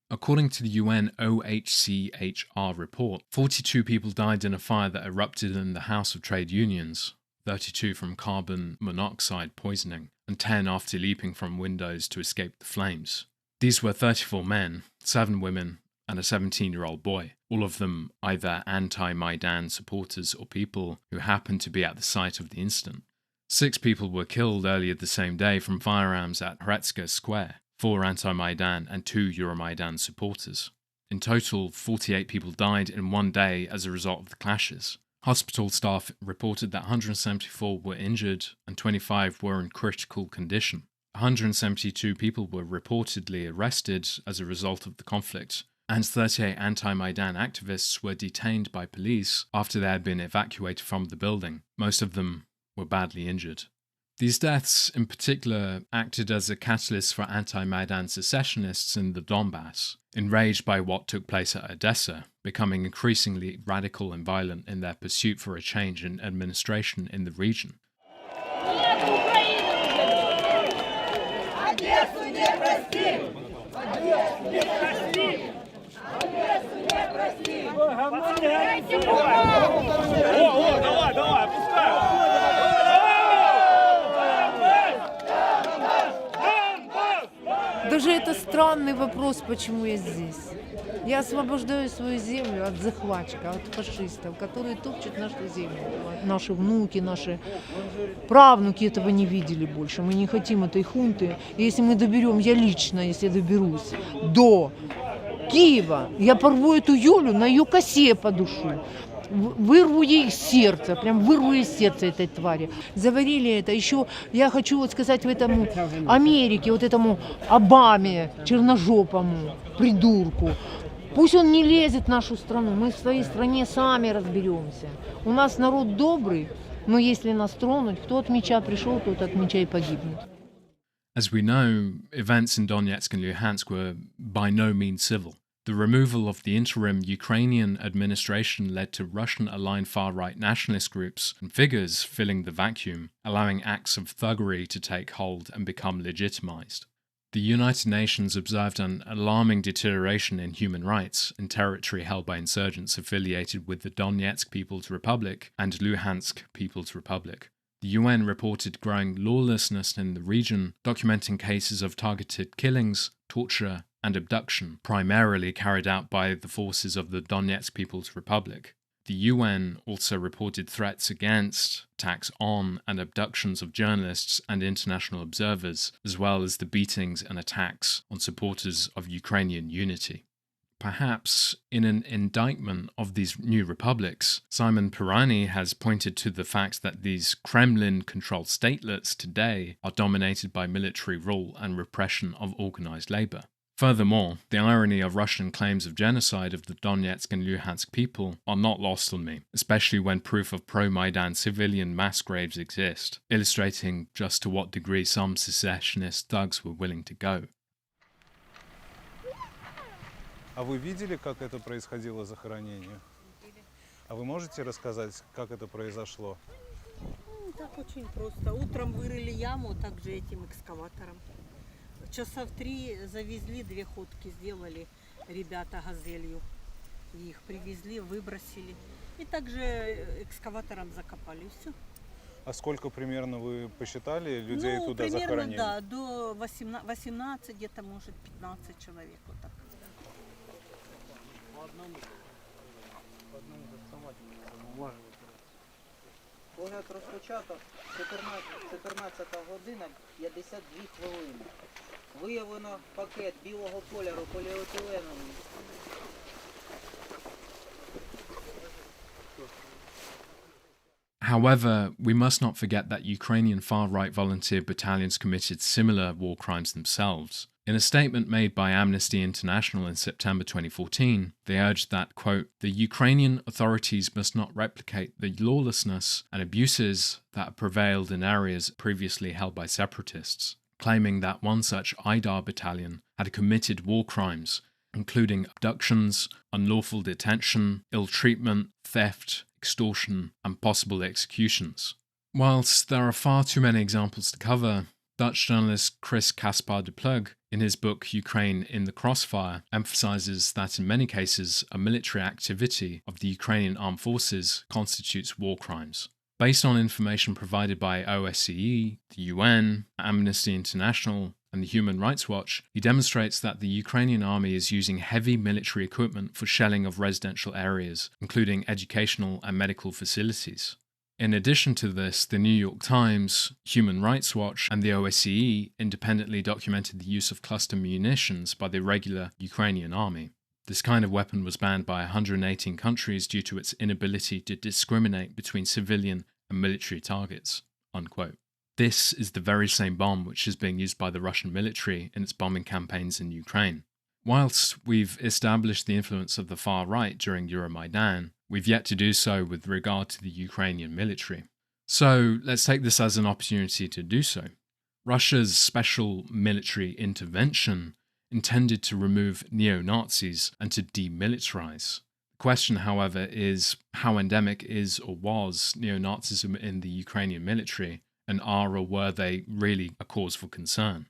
According to the UN OHCHR report, 42 people died in a fire that erupted in the House of Trade Unions, 32 from carbon monoxide poisoning, and 10 after leaping from windows to escape the flames. These were 34 men, 7 women, and a 17-year-old boy, all of them either anti-Maidan supporters or people who happened to be at the site of the incident. 6 people were killed earlier the same day from firearms at Hretska Square, 4 anti-Maidan and 2 Euromaidan supporters. In total, 48 people died in one day as a result of the clashes. Hospital staff reported that 174 were injured and 25 were in critical condition. 172 people were reportedly arrested as a result of the conflict, and 38 anti-Maidan activists were detained by police after they had been evacuated from the building. Most of them were badly injured. These deaths in particular acted as a catalyst for anti-Maidan secessionists in the Donbas, enraged by what took place at Odessa, becoming increasingly radical and violent in their pursuit for a change in administration in the region. Даже это странный вопрос, почему я здесь. Я освобождаю свою землю от захватчика, от фашистов, которые топчут нашу землю. Наши внуки, наши правнуки этого не видели больше. Мы не хотим этой хунты. И если мы доберем, я лично, если доберусь до Киева, я порву эту Юлю на ее косе по душу. Вырву ей сердце, прям вырву ей сердце этой твари. Заварили это. Еще я хочу вот сказать в этому Америке, вот этому Обаме, черножопому, придурку. Пусть он не лезет в нашу страну, мы в своей стране сами разберемся. У нас народ добрый, но если нас тронуть, кто от меча пришел, тот от меча и погибнет. As we know, events in Donetsk and Luhansk were by no means civil. The removal of the interim Ukrainian administration led to Russian-aligned far-right nationalist groups and figures filling the vacuum, allowing acts of thuggery to take hold and become legitimized. The United Nations observed an alarming deterioration in human rights in territory held by insurgents affiliated with the Donetsk People's Republic and Luhansk People's Republic. The UN reported growing lawlessness in the region, documenting cases of targeted killings, torture, and abduction, primarily carried out by the forces of the Donetsk People's Republic. The UN also reported threats against, attacks on, and abductions of journalists and international observers, as well as the beatings and attacks on supporters of Ukrainian unity. Perhaps in an indictment of these new republics, Simon Pirani has pointed to the fact that these Kremlin-controlled statelets today are dominated by military rule and repression of organized labor. Furthermore, the irony of Russian claims of genocide of the Donetsk and Luhansk people are not lost on me, especially when proof of pro-Maidan civilian mass graves exist, illustrating just to what degree some secessionist thugs were willing to go. А вы видели, как это происходило захоронение? А вы можете рассказать, как это произошло? Так очень просто. Утром вырыли яму также этим экскаватором. Часа в 3 завезли, 2 ходки сделали ребята газелью. Их привезли, выбросили. И также экскаватором закопали. И все. А сколько примерно вы посчитали людей туда захоронили? Да, до 18, где-то может 15 человек. Вот так. Огляд розпочато 14 година 52 хвилини. Виявлено пакет білого кольору поліетиленовий. However, we must not forget that Ukrainian far-right volunteer battalions committed similar war crimes themselves. In a statement made by Amnesty International in September 2014, they urged that, quote, the Ukrainian authorities must not replicate the lawlessness and abuses that prevailed in areas previously held by separatists, claiming that one such IDAR battalion had committed war crimes, including abductions, unlawful detention, ill treatment, theft, extortion, and possible executions. Whilst there are far too many examples to cover, Dutch journalist Chris Caspar de Plug, in his book Ukraine in the Crossfire, emphasizes that in many cases a military activity of the Ukrainian armed forces constitutes war crimes. Based on information provided by OSCE, the UN, Amnesty International, and the Human Rights Watch, he demonstrates that the Ukrainian army is using heavy military equipment for shelling of residential areas, including educational and medical facilities. In addition to this, the New York Times, Human Rights Watch, and the OSCE independently documented the use of cluster munitions by the regular Ukrainian army. This kind of weapon was banned by 118 countries due to its inability to discriminate between civilian and military targets. Unquote. This is the very same bomb which is being used by the Russian military in its bombing campaigns in Ukraine. Whilst we've established the influence of the far right during Euromaidan, we've yet to do so with regard to the Ukrainian military. So let's take this as an opportunity to do so. Russia's special military intervention intended to remove neo-Nazis and to demilitarize. The question, however, is how endemic is or was neo-Nazism in the Ukrainian military, and are or were they really a cause for concern?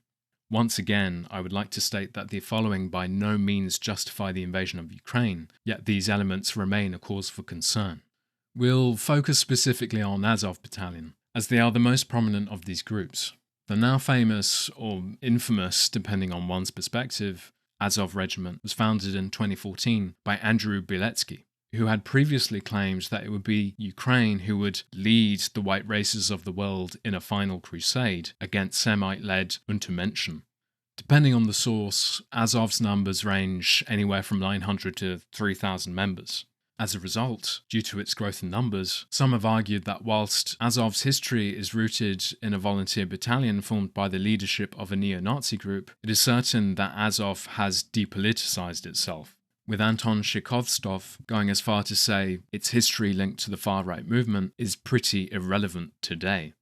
Once again, I would like to state that the following by no means justify the invasion of Ukraine, yet these elements remain a cause for concern. We'll focus specifically on Azov Battalion, as they are the most prominent of these groups. The now famous, or infamous, depending on one's perspective, Azov Regiment was founded in 2014 by Andrew Bieletsky, who had previously claimed that it would be Ukraine who would lead the white races of the world in a final crusade against Semite-led Untermenschen. Depending on the source, Azov's numbers range anywhere from 900 to 3,000 members. As a result, due to its growth in numbers, some have argued that whilst Azov's history is rooted in a volunteer battalion formed by the leadership of a neo-Nazi group, it is certain that Azov has depoliticized itself, with Anton Shikovstov going as far to say its history linked to the far-right movement is pretty irrelevant today.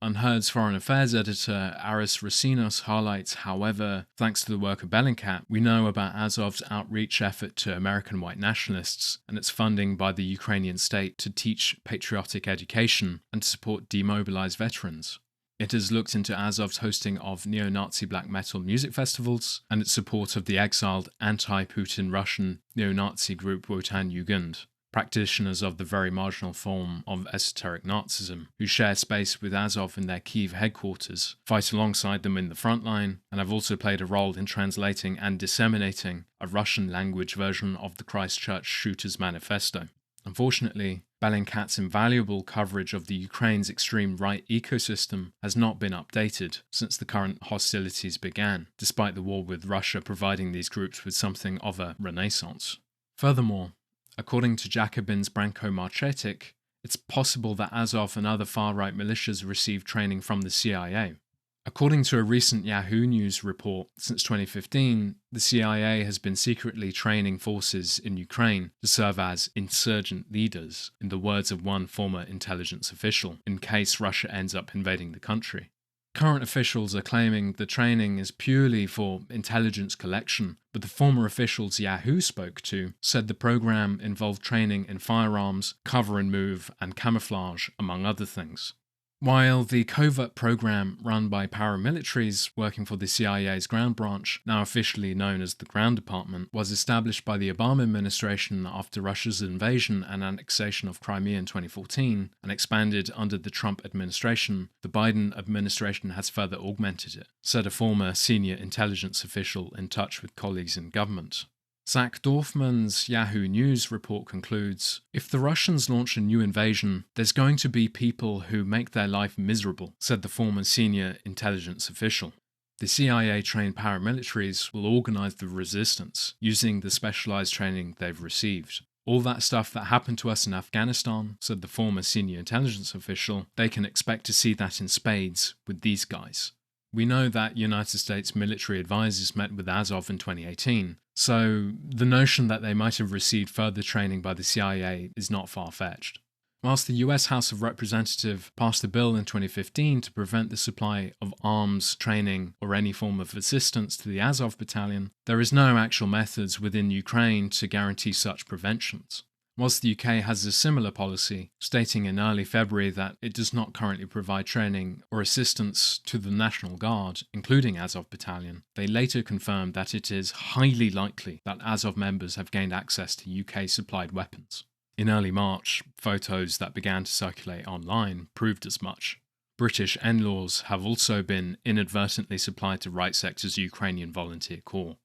Unheard's foreign affairs editor Aris Racinos highlights, however, thanks to the work of Bellingcat, we know about Azov's outreach effort to American white nationalists and its funding by the Ukrainian state to teach patriotic education and to support demobilized veterans. It has looked into Azov's hosting of neo-Nazi black metal music festivals and its support of the exiled anti-Putin Russian neo-Nazi group Wotan Jugend, practitioners of the very marginal form of esoteric Nazism, who share space with Azov in their Kyiv headquarters, fight alongside them in the front line, and have also played a role in translating and disseminating a Russian-language version of the Christchurch Shooters Manifesto. Unfortunately, Bellingcat's invaluable coverage of the Ukraine's extreme right ecosystem has not been updated since the current hostilities began, despite the war with Russia providing these groups with something of a renaissance. Furthermore, according to Jacobin's Branko Marcetic, it's possible that Azov and other far-right militias received training from the CIA. According to a recent Yahoo News report, since 2015, the CIA has been secretly training forces in Ukraine to serve as insurgent leaders, in the words of one former intelligence official, in case Russia ends up invading the country. Current officials are claiming the training is purely for intelligence collection, but the former officials Yahoo spoke to said the program involved training in firearms, cover and move, and camouflage, among other things. While the covert program run by paramilitaries working for the CIA's ground branch, now officially known as the Ground Department, was established by the Obama administration after Russia's invasion and annexation of Crimea in 2014, and expanded under the Trump administration, the Biden administration has further augmented it, said a former senior intelligence official in touch with colleagues in government. Zach Dorfman's Yahoo News report concludes, if the Russians launch a new invasion, there's going to be people who make their life miserable, said the former senior intelligence official. The CIA-trained paramilitaries will organize the resistance, using the specialized training they've received. All that stuff that happened to us in Afghanistan, said the former senior intelligence official, they can expect to see that in spades with these guys. We know that United States military advisors met with Azov in 2018, so the notion that they might have received further training by the CIA is not far-fetched. Whilst the US House of Representatives passed a bill in 2015 to prevent the supply of arms, training, or any form of assistance to the Azov Battalion, there is no actual methods within Ukraine to guarantee such preventions. Whilst the UK has a similar policy, stating in early February that it does not currently provide training or assistance to the National Guard, including Azov Battalion, they later confirmed that it is highly likely that Azov members have gained access to UK-supplied weapons. In early March, photos that began to circulate online proved as much. British NLAWs have also been inadvertently supplied to Right Sector's Ukrainian Volunteer Corps.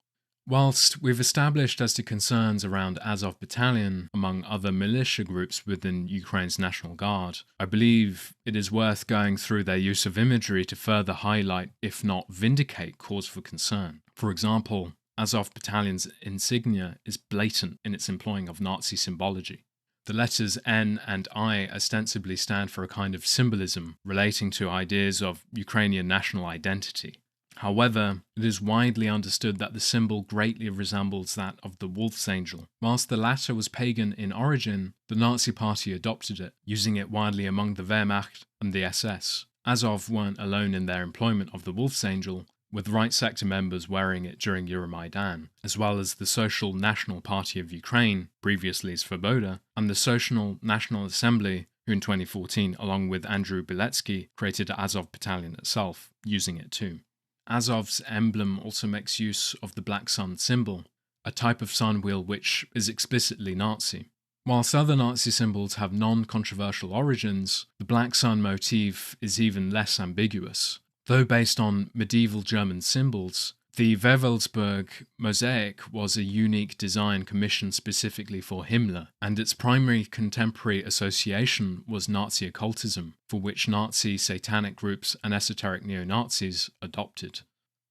Whilst we've established as to concerns around Azov Battalion, among other militia groups within Ukraine's National Guard, I believe it is worth going through their use of imagery to further highlight, if not vindicate, cause for concern. For example, Azov Battalion's insignia is blatant in its employing of Nazi symbology. The letters N and I ostensibly stand for a kind of symbolism relating to ideas of Ukrainian national identity. However, it is widely understood that the symbol greatly resembles that of the wolf's angel. Whilst the latter was pagan in origin, the Nazi Party adopted it, using it widely among the Wehrmacht and the SS. Azov weren't alone in their employment of the wolf's angel, with Right Sector members wearing it during Euromaidan, as well as the Social National Party of Ukraine, previously Svoboda, and the Social National Assembly, who in 2014, along with Andrew Biletsky, created Azov Battalion itself, using it too. Azov's emblem also makes use of the black sun symbol, a type of sun wheel which is explicitly Nazi. Whilst other Nazi symbols have non-controversial origins, the black sun motif is even less ambiguous. Though based on medieval German symbols, the Wewelsburg mosaic was a unique design commissioned specifically for Himmler, and its primary contemporary association was Nazi occultism, for which Nazi satanic groups and esoteric neo-Nazis adopted.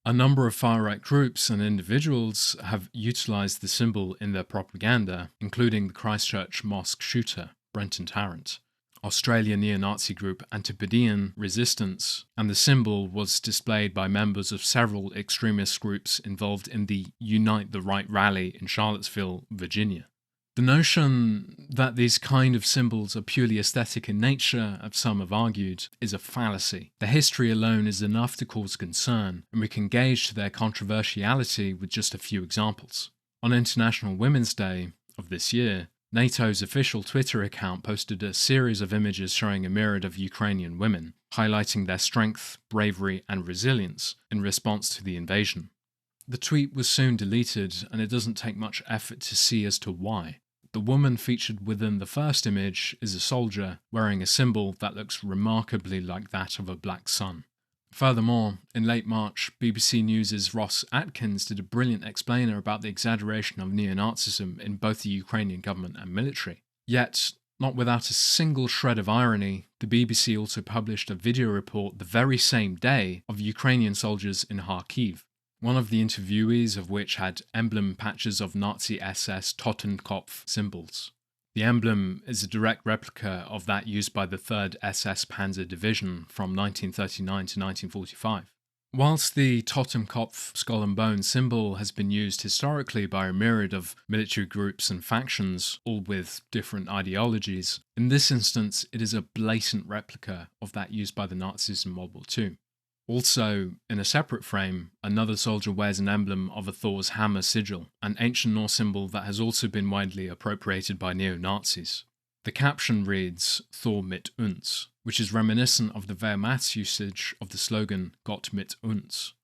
A number of far-right groups and individuals have utilized the symbol in their propaganda, including the Christchurch mosque shooter, Brenton Tarrant, Australian neo-Nazi group Anti-Imperialism Resistance, and the symbol was displayed by members of several extremist groups involved in the Unite the Right rally in Charlottesville, Virginia. The notion that these kind of symbols are purely aesthetic in nature, as some have argued, is a fallacy. The history alone is enough to cause concern, and we can gauge to their controversiality with just a few examples. On International Women's Day of this year, NATO's official Twitter account posted a series of images showing a myriad of Ukrainian women, highlighting their strength, bravery, and resilience in response to the invasion. The tweet was soon deleted, and it doesn't take much effort to see as to why. The woman featured within the first image is a soldier wearing a symbol that looks remarkably like that of a black sun. Furthermore, in late March, BBC News' Ross Atkins did a brilliant explainer about the exaggeration of neo-Nazism in both the Ukrainian government and military. Yet, not without a single shred of irony, the BBC also published a video report the very same day of Ukrainian soldiers in Kharkiv, one of the interviewees of which had emblem patches of Nazi SS Totenkopf symbols. The emblem is a direct replica of that used by the 3rd SS Panzer Division from 1939 to 1945. Whilst the Totenkopf skull and bone symbol has been used historically by a myriad of military groups and factions, all with different ideologies, in this instance it is a blatant replica of that used by the Nazis in World War II. Also, in a separate frame, another soldier wears an emblem of a Thor's hammer sigil, an ancient Norse symbol that has also been widely appropriated by neo-Nazis. The caption reads, Thor mit uns, which is reminiscent of the Wehrmacht's usage of the slogan Gott mit uns.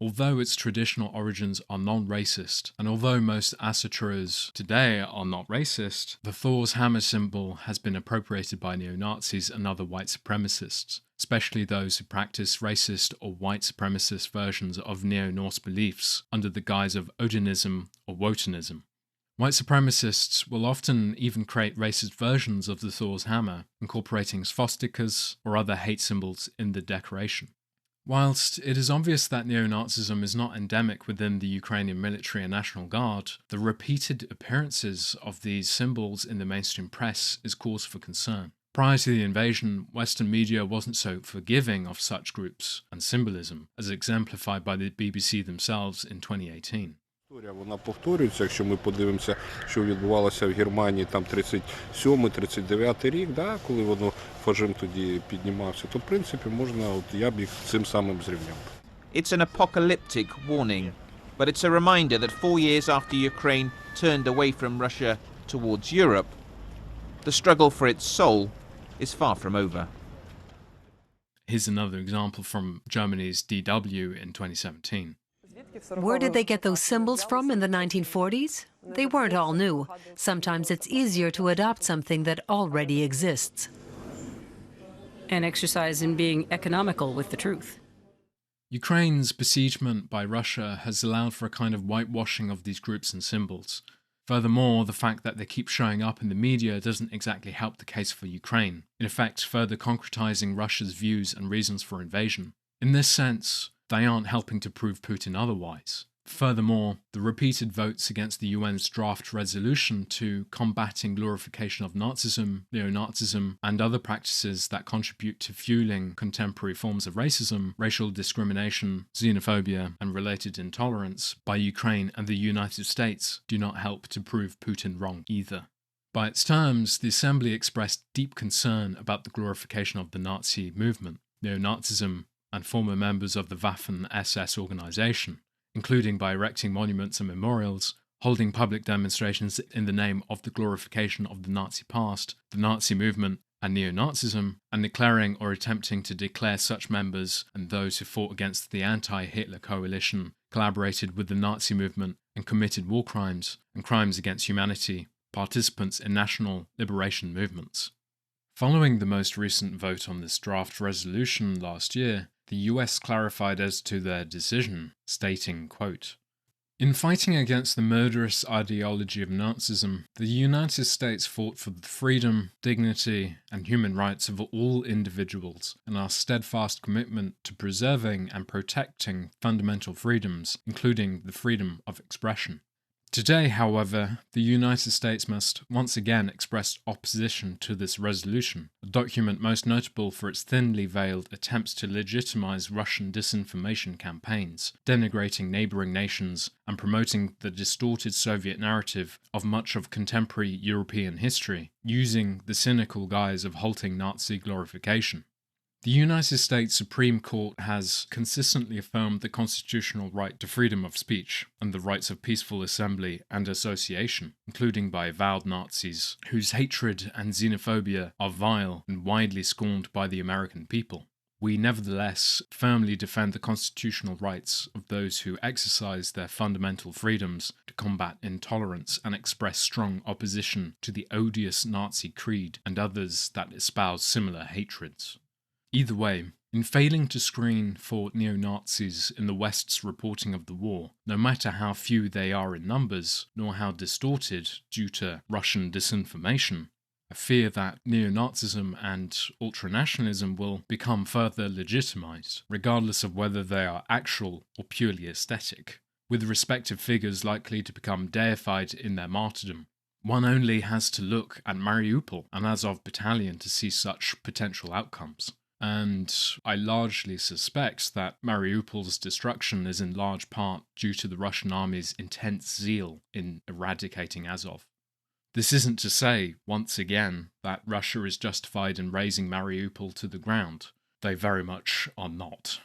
Although its traditional origins are non-racist, and although most assoturers today are not racist, the Thor's hammer symbol has been appropriated by neo-Nazis and other white supremacists, especially those who practice racist or white supremacist versions of neo-Norse beliefs under the guise of Odinism or Wotanism. White supremacists will often even create racist versions of the Thor's hammer, incorporating swastikas or other hate symbols in the decoration. Whilst it is obvious that neo-Nazism is not endemic within the Ukrainian military and National Guard, the repeated appearances of these symbols in the mainstream press is cause for concern. Prior to the invasion, Western media wasn't so forgiving of such groups and symbolism, as exemplified by the BBC themselves in 2018. Історія, вона повторюється, якщо ми подивимося, що відбувалося в Германії там 37-39 рік, да, коли воно фашизм тоді піднімався, то в принципі можна, от я б їх цим самим зрівняв. It's an apocalyptic warning, but it's a reminder that 4 years after Ukraine turned away from Russia towards Europe, the struggle for its soul is far from over. Here's another example from Germany's DW in 2017. Where did they get those symbols from in the 1940s? They weren't all new. Sometimes it's easier to adopt something that already exists. An exercise in being economical with the truth. Ukraine's besiegement by Russia has allowed for a kind of whitewashing of these groups and symbols. Furthermore, the fact that they keep showing up in the media doesn't exactly help the case for Ukraine, in effect further concretizing Russia's views and reasons for invasion. In this sense, they aren't helping to prove Putin otherwise. Furthermore, the repeated votes against the UN's draft resolution to combating glorification of Nazism, neo-Nazism, and other practices that contribute to fueling contemporary forms of racism, racial discrimination, xenophobia, and related intolerance by Ukraine and the United States do not help to prove Putin wrong either. By its terms, the Assembly expressed deep concern about the glorification of the Nazi movement, neo-Nazism, and former members of the Waffen-SS organization, including by erecting monuments and memorials, holding public demonstrations in the name of the glorification of the Nazi past, the Nazi movement, and neo-Nazism, and declaring or attempting to declare such members and those who fought against the anti-Hitler coalition, collaborated with the Nazi movement, and committed war crimes and crimes against humanity, participants in national liberation movements. Following the most recent vote on this draft resolution last year, the US clarified as to their decision, stating, quote, "In fighting against the murderous ideology of Nazism, the United States fought for the freedom, dignity, and human rights of all individuals, and our steadfast commitment to preserving and protecting fundamental freedoms, including the freedom of expression. Today, however, the United States must once again express opposition to this resolution, a document most notable for its thinly veiled attempts to legitimize Russian disinformation campaigns, denigrating neighboring nations and promoting the distorted Soviet narrative of much of contemporary European history, using the cynical guise of halting Nazi glorification. The United States Supreme Court has consistently affirmed the constitutional right to freedom of speech and the rights of peaceful assembly and association, including by avowed Nazis, whose hatred and xenophobia are vile and widely scorned by the American people. We nevertheless firmly defend the constitutional rights of those who exercise their fundamental freedoms to combat intolerance and express strong opposition to the odious Nazi creed and others that espouse similar hatreds." Either way, in failing to screen for neo-Nazis in the West's reporting of the war, no matter how few they are in numbers, nor how distorted due to Russian disinformation, I fear that neo-Nazism and ultranationalism will become further legitimized, regardless of whether they are actual or purely aesthetic, with respective figures likely to become deified in their martyrdom. One only has to look at Mariupol and Azov Battalion to see such potential outcomes. And I largely suspect that Mariupol's destruction is in large part due to the Russian army's intense zeal in eradicating Azov. This isn't to say, once again, that Russia is justified in razing Mariupol to the ground. They very much are not.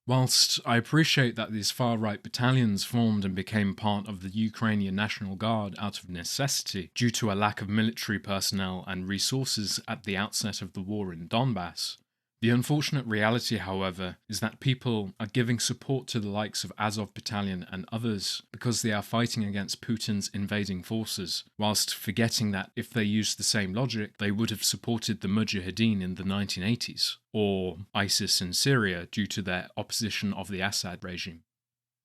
Whilst I appreciate that these far-right battalions formed and became part of the Ukrainian National Guard out of necessity due to a lack of military personnel and resources at the outset of the war in Donbas, the unfortunate reality, however, is that people are giving support to the likes of Azov Battalion and others because they are fighting against Putin's invading forces, whilst forgetting that if they used the same logic, they would have supported the Mujahideen in the 1980s, or ISIS in Syria due to their opposition of the Assad regime.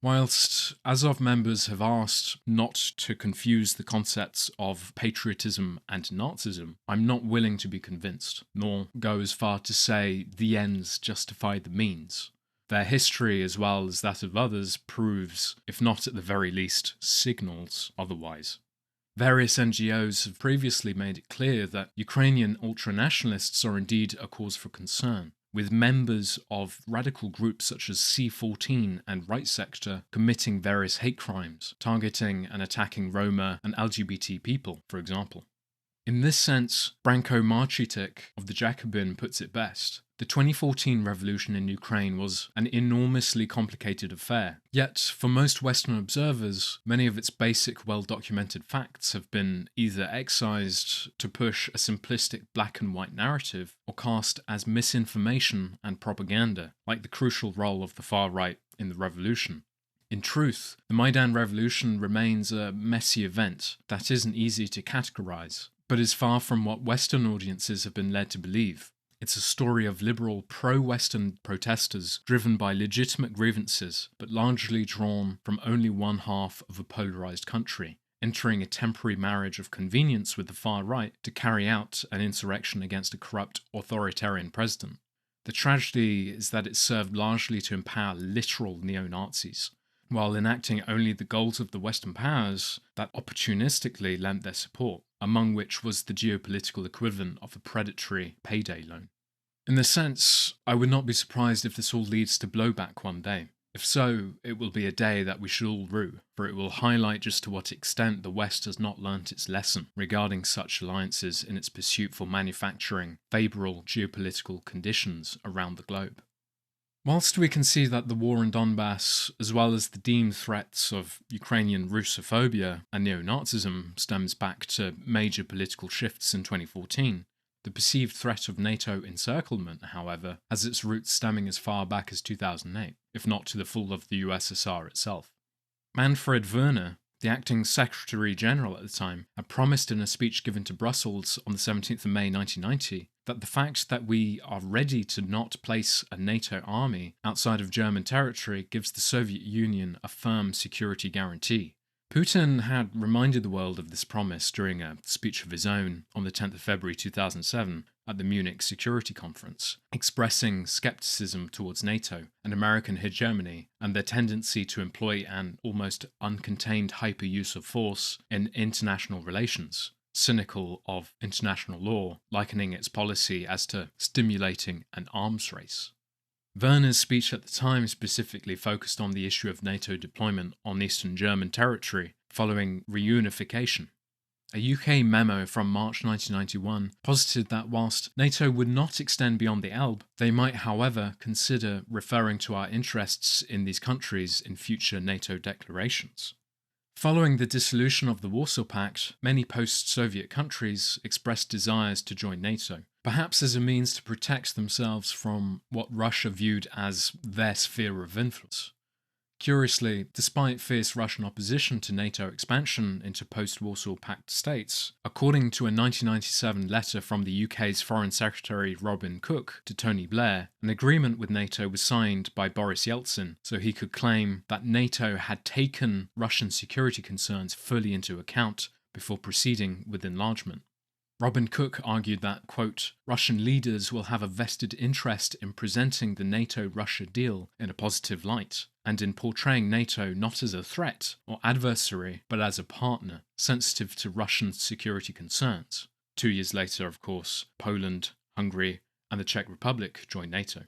Whilst Azov members have asked not to confuse the concepts of patriotism and Nazism, I'm not willing to be convinced, nor go as far to say the ends justify the means. Their history, as well as that of others, proves, if not at the very least, signals otherwise. Various NGOs have previously made it clear that Ukrainian ultranationalists are indeed a cause for concern, with members of radical groups such as C14 and Right Sector committing various hate crimes, targeting and attacking Roma and LGBT people, for example. In this sense, Branko Marcitic of the Jacobin puts it best. The 2014 revolution in Ukraine was an enormously complicated affair, yet for most Western observers, many of its basic, well-documented facts have been either excised to push a simplistic black and white narrative, or cast as misinformation and propaganda, like the crucial role of the far right in the revolution. In truth, the Maidan revolution remains a messy event that isn't easy to categorize, but is far from what Western audiences have been led to believe. It's a story of liberal, pro-Western protesters driven by legitimate grievances, but largely drawn from only one half of a polarized country, entering a temporary marriage of convenience with the far right to carry out an insurrection against a corrupt authoritarian president. The tragedy is that it served largely to empower literal neo-Nazis, while enacting only the goals of the Western powers that opportunistically lent their support, among which was the geopolitical equivalent of a predatory payday loan. In this sense, I would not be surprised if this all leads to blowback one day. If so, it will be a day that we should all rue, for it will highlight just to what extent the West has not learnt its lesson regarding such alliances in its pursuit for manufacturing favourable geopolitical conditions around the globe. Whilst we can see that the war in Donbas, as well as the deemed threats of Ukrainian Russophobia and neo-Nazism, stems back to major political shifts in 2014, the perceived threat of NATO encirclement, however, has its roots stemming as far back as 2008, if not to the fall of the USSR itself. Manfred Wörner, the acting Secretary-General at the time, had promised in a speech given to Brussels on the 17th of May 1990 that the fact that we are ready to not place a NATO army outside of German territory gives the Soviet Union a firm security guarantee. Putin had reminded the world of this promise during a speech of his own on the 10th of February 2007 at the Munich Security Conference, expressing skepticism towards NATO and American hegemony and their tendency to employ an almost uncontained hyper-use of force in international relations, cynical of international law, likening its policy as to stimulating an arms race. Wörner's speech at the time specifically focused on the issue of NATO deployment on Eastern German territory following reunification. A UK memo from March 1991 posited that whilst NATO would not extend beyond the Elbe, they might, however, consider referring to our interests in these countries in future NATO declarations. Following the dissolution of the Warsaw Pact, many post-Soviet countries expressed desires to join NATO, perhaps as a means to protect themselves from what Russia viewed as their sphere of influence. Curiously, despite fierce Russian opposition to NATO expansion into post-Warsaw Pact states, according to a 1997 letter from the UK's Foreign Secretary Robin Cook to Tony Blair, an agreement with NATO was signed by Boris Yeltsin so he could claim that NATO had taken Russian security concerns fully into account before proceeding with enlargement. Robin Cook argued that, quote, Russian leaders will have a vested interest in presenting the NATO-Russia deal in a positive light, and in portraying NATO not as a threat or adversary, but as a partner, sensitive to Russian security concerns. 2 years later, of course, Poland, Hungary, and the Czech Republic joined NATO.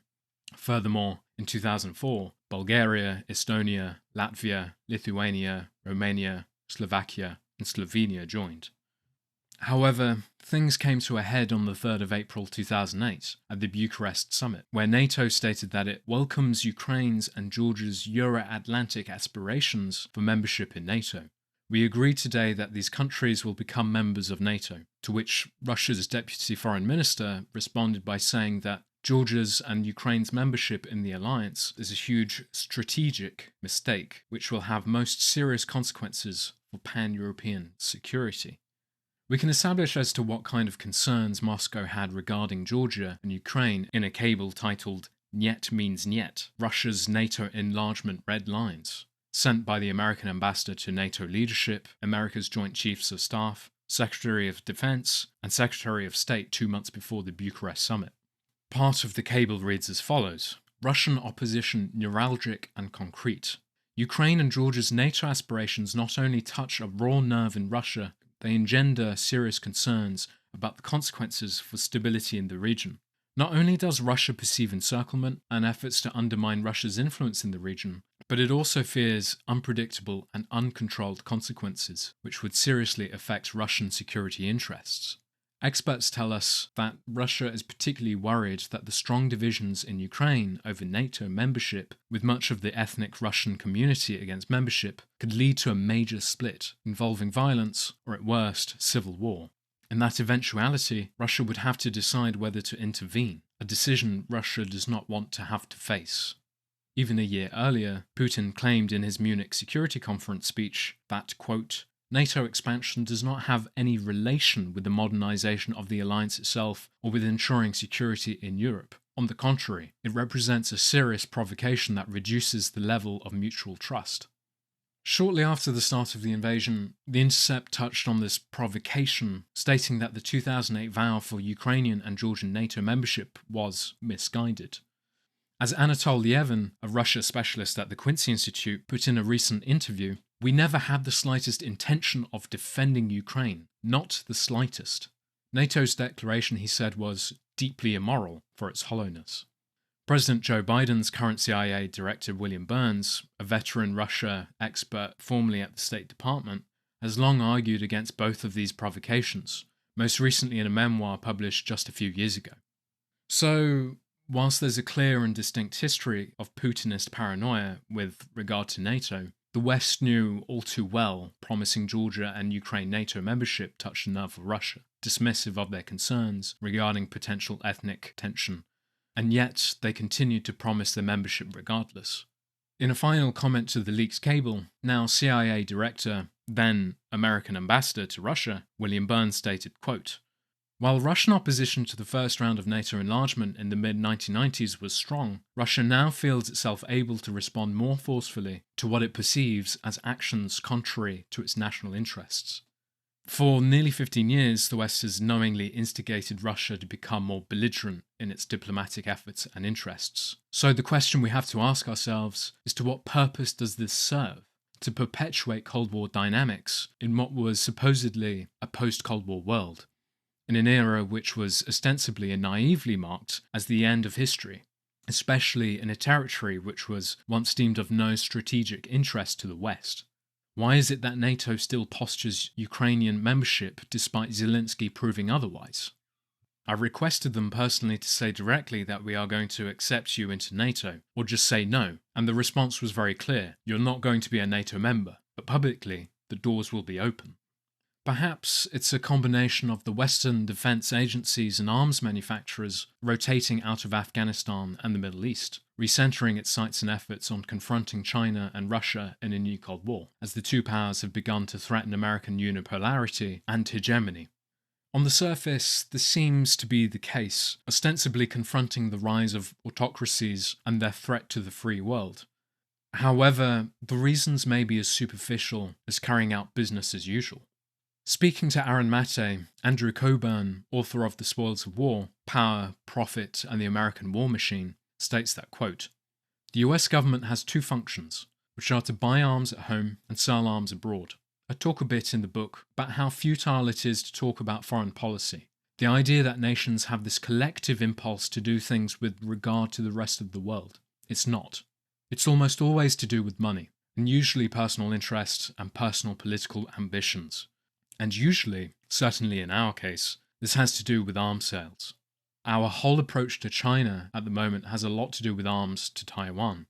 Furthermore, in 2004, Bulgaria, Estonia, Latvia, Lithuania, Romania, Slovakia, and Slovenia joined. However, things came to a head on the 3rd of April 2008 at the Bucharest summit, where NATO stated that it welcomes Ukraine's and Georgia's Euro-Atlantic aspirations for membership in NATO. We agree today that these countries will become members of NATO, to which Russia's Deputy Foreign Minister responded by saying that Georgia's and Ukraine's membership in the alliance is a huge strategic mistake, which will have most serious consequences for pan-European security. We can establish as to what kind of concerns Moscow had regarding Georgia and Ukraine in a cable titled Niet means Niet, Russia's NATO enlargement red lines. sent by the American ambassador to NATO leadership, America's Joint Chiefs of Staff, Secretary of Defense, and Secretary of State 2 months before the Bucharest summit. Part of the cable reads as follows: Russian opposition neuralgic and concrete. Ukraine and Georgia's NATO aspirations not only touch a raw nerve in Russia, they engender serious concerns about the consequences for stability in the region. Not only does Russia perceive encirclement and efforts to undermine Russia's influence in the region, but it also fears unpredictable and uncontrolled consequences, which would seriously affect Russian security interests. Experts tell us that Russia is particularly worried that the strong divisions in Ukraine over NATO membership, with much of the ethnic Russian community against membership, could lead to a major split, involving violence, or at worst, civil war. In that eventuality, Russia would have to decide whether to intervene, a decision Russia does not want to have to face. Even a year earlier, Putin claimed in his Munich Security Conference speech that, quote, NATO expansion does not have any relation with the modernization of the alliance itself or with ensuring security in Europe. On the contrary, it represents a serious provocation that reduces the level of mutual trust. Shortly after the start of the invasion, The Intercept touched on this provocation, stating that the 2008 vow for Ukrainian and Georgian NATO membership was misguided. As Anatol Lievin, a Russia specialist at the Quincy Institute, put in a recent interview, "We never had the slightest intention of defending Ukraine, not the slightest." NATO's declaration, he said, was deeply immoral for its hollowness. President Joe Biden's current CIA Director William Burns, a veteran Russia expert formerly at the State Department, has long argued against both of these provocations, most recently in a memoir published just a few years ago. So, whilst there's a clear and distinct history of Putinist paranoia with regard to NATO, the West knew all too well promising Georgia and Ukraine NATO membership touched the nerve of Russia, dismissive of their concerns regarding potential ethnic tension, and yet they continued to promise their membership regardless. In a final comment to the leaked cable, now CIA Director, then American Ambassador to Russia, William Burns stated, quote, "While Russian opposition to the first round of NATO enlargement in the mid-1990s was strong, Russia now feels itself able to respond more forcefully to what it perceives as actions contrary to its national interests. For nearly 15 years, the West has knowingly instigated Russia to become more belligerent in its diplomatic efforts and interests. So the question we have to ask ourselves is, to what purpose does this serve? To perpetuate Cold War dynamics in what was supposedly a post-Cold War world, in an era which was ostensibly and naively marked as the end of history, especially in a territory which was once deemed of no strategic interest to the West? Why is it that NATO still postures Ukrainian membership despite Zelensky proving otherwise? I requested them personally to say directly that we are going to accept you into NATO, or just say no, and the response was very clear: you're not going to be a NATO member, but publicly, the doors will be open. Perhaps it's a combination of the Western defense agencies and arms manufacturers rotating out of Afghanistan and the Middle East, recentering its sights and efforts on confronting China and Russia in a new Cold War, as the two powers have begun to threaten American unipolarity and hegemony. On the surface, this seems to be the case, ostensibly confronting the rise of autocracies and their threat to the free world. However, the reasons may be as superficial as carrying out business as usual. Speaking to Aaron Mate, Andrew Coburn, author of The Spoils of War, Power, Profit, and the American War Machine, states that, quote, "The US government has two functions, which are to buy arms at home and sell arms abroad. I talk a bit in the book about how futile it is to talk about foreign policy. The idea that nations have this collective impulse to do things with regard to the rest of the world. It's not. It's almost always to do with money, and usually personal interest and personal political ambitions. And usually, certainly in our case, this has to do with arms sales. Our whole approach to China at the moment has a lot to do with arms to Taiwan.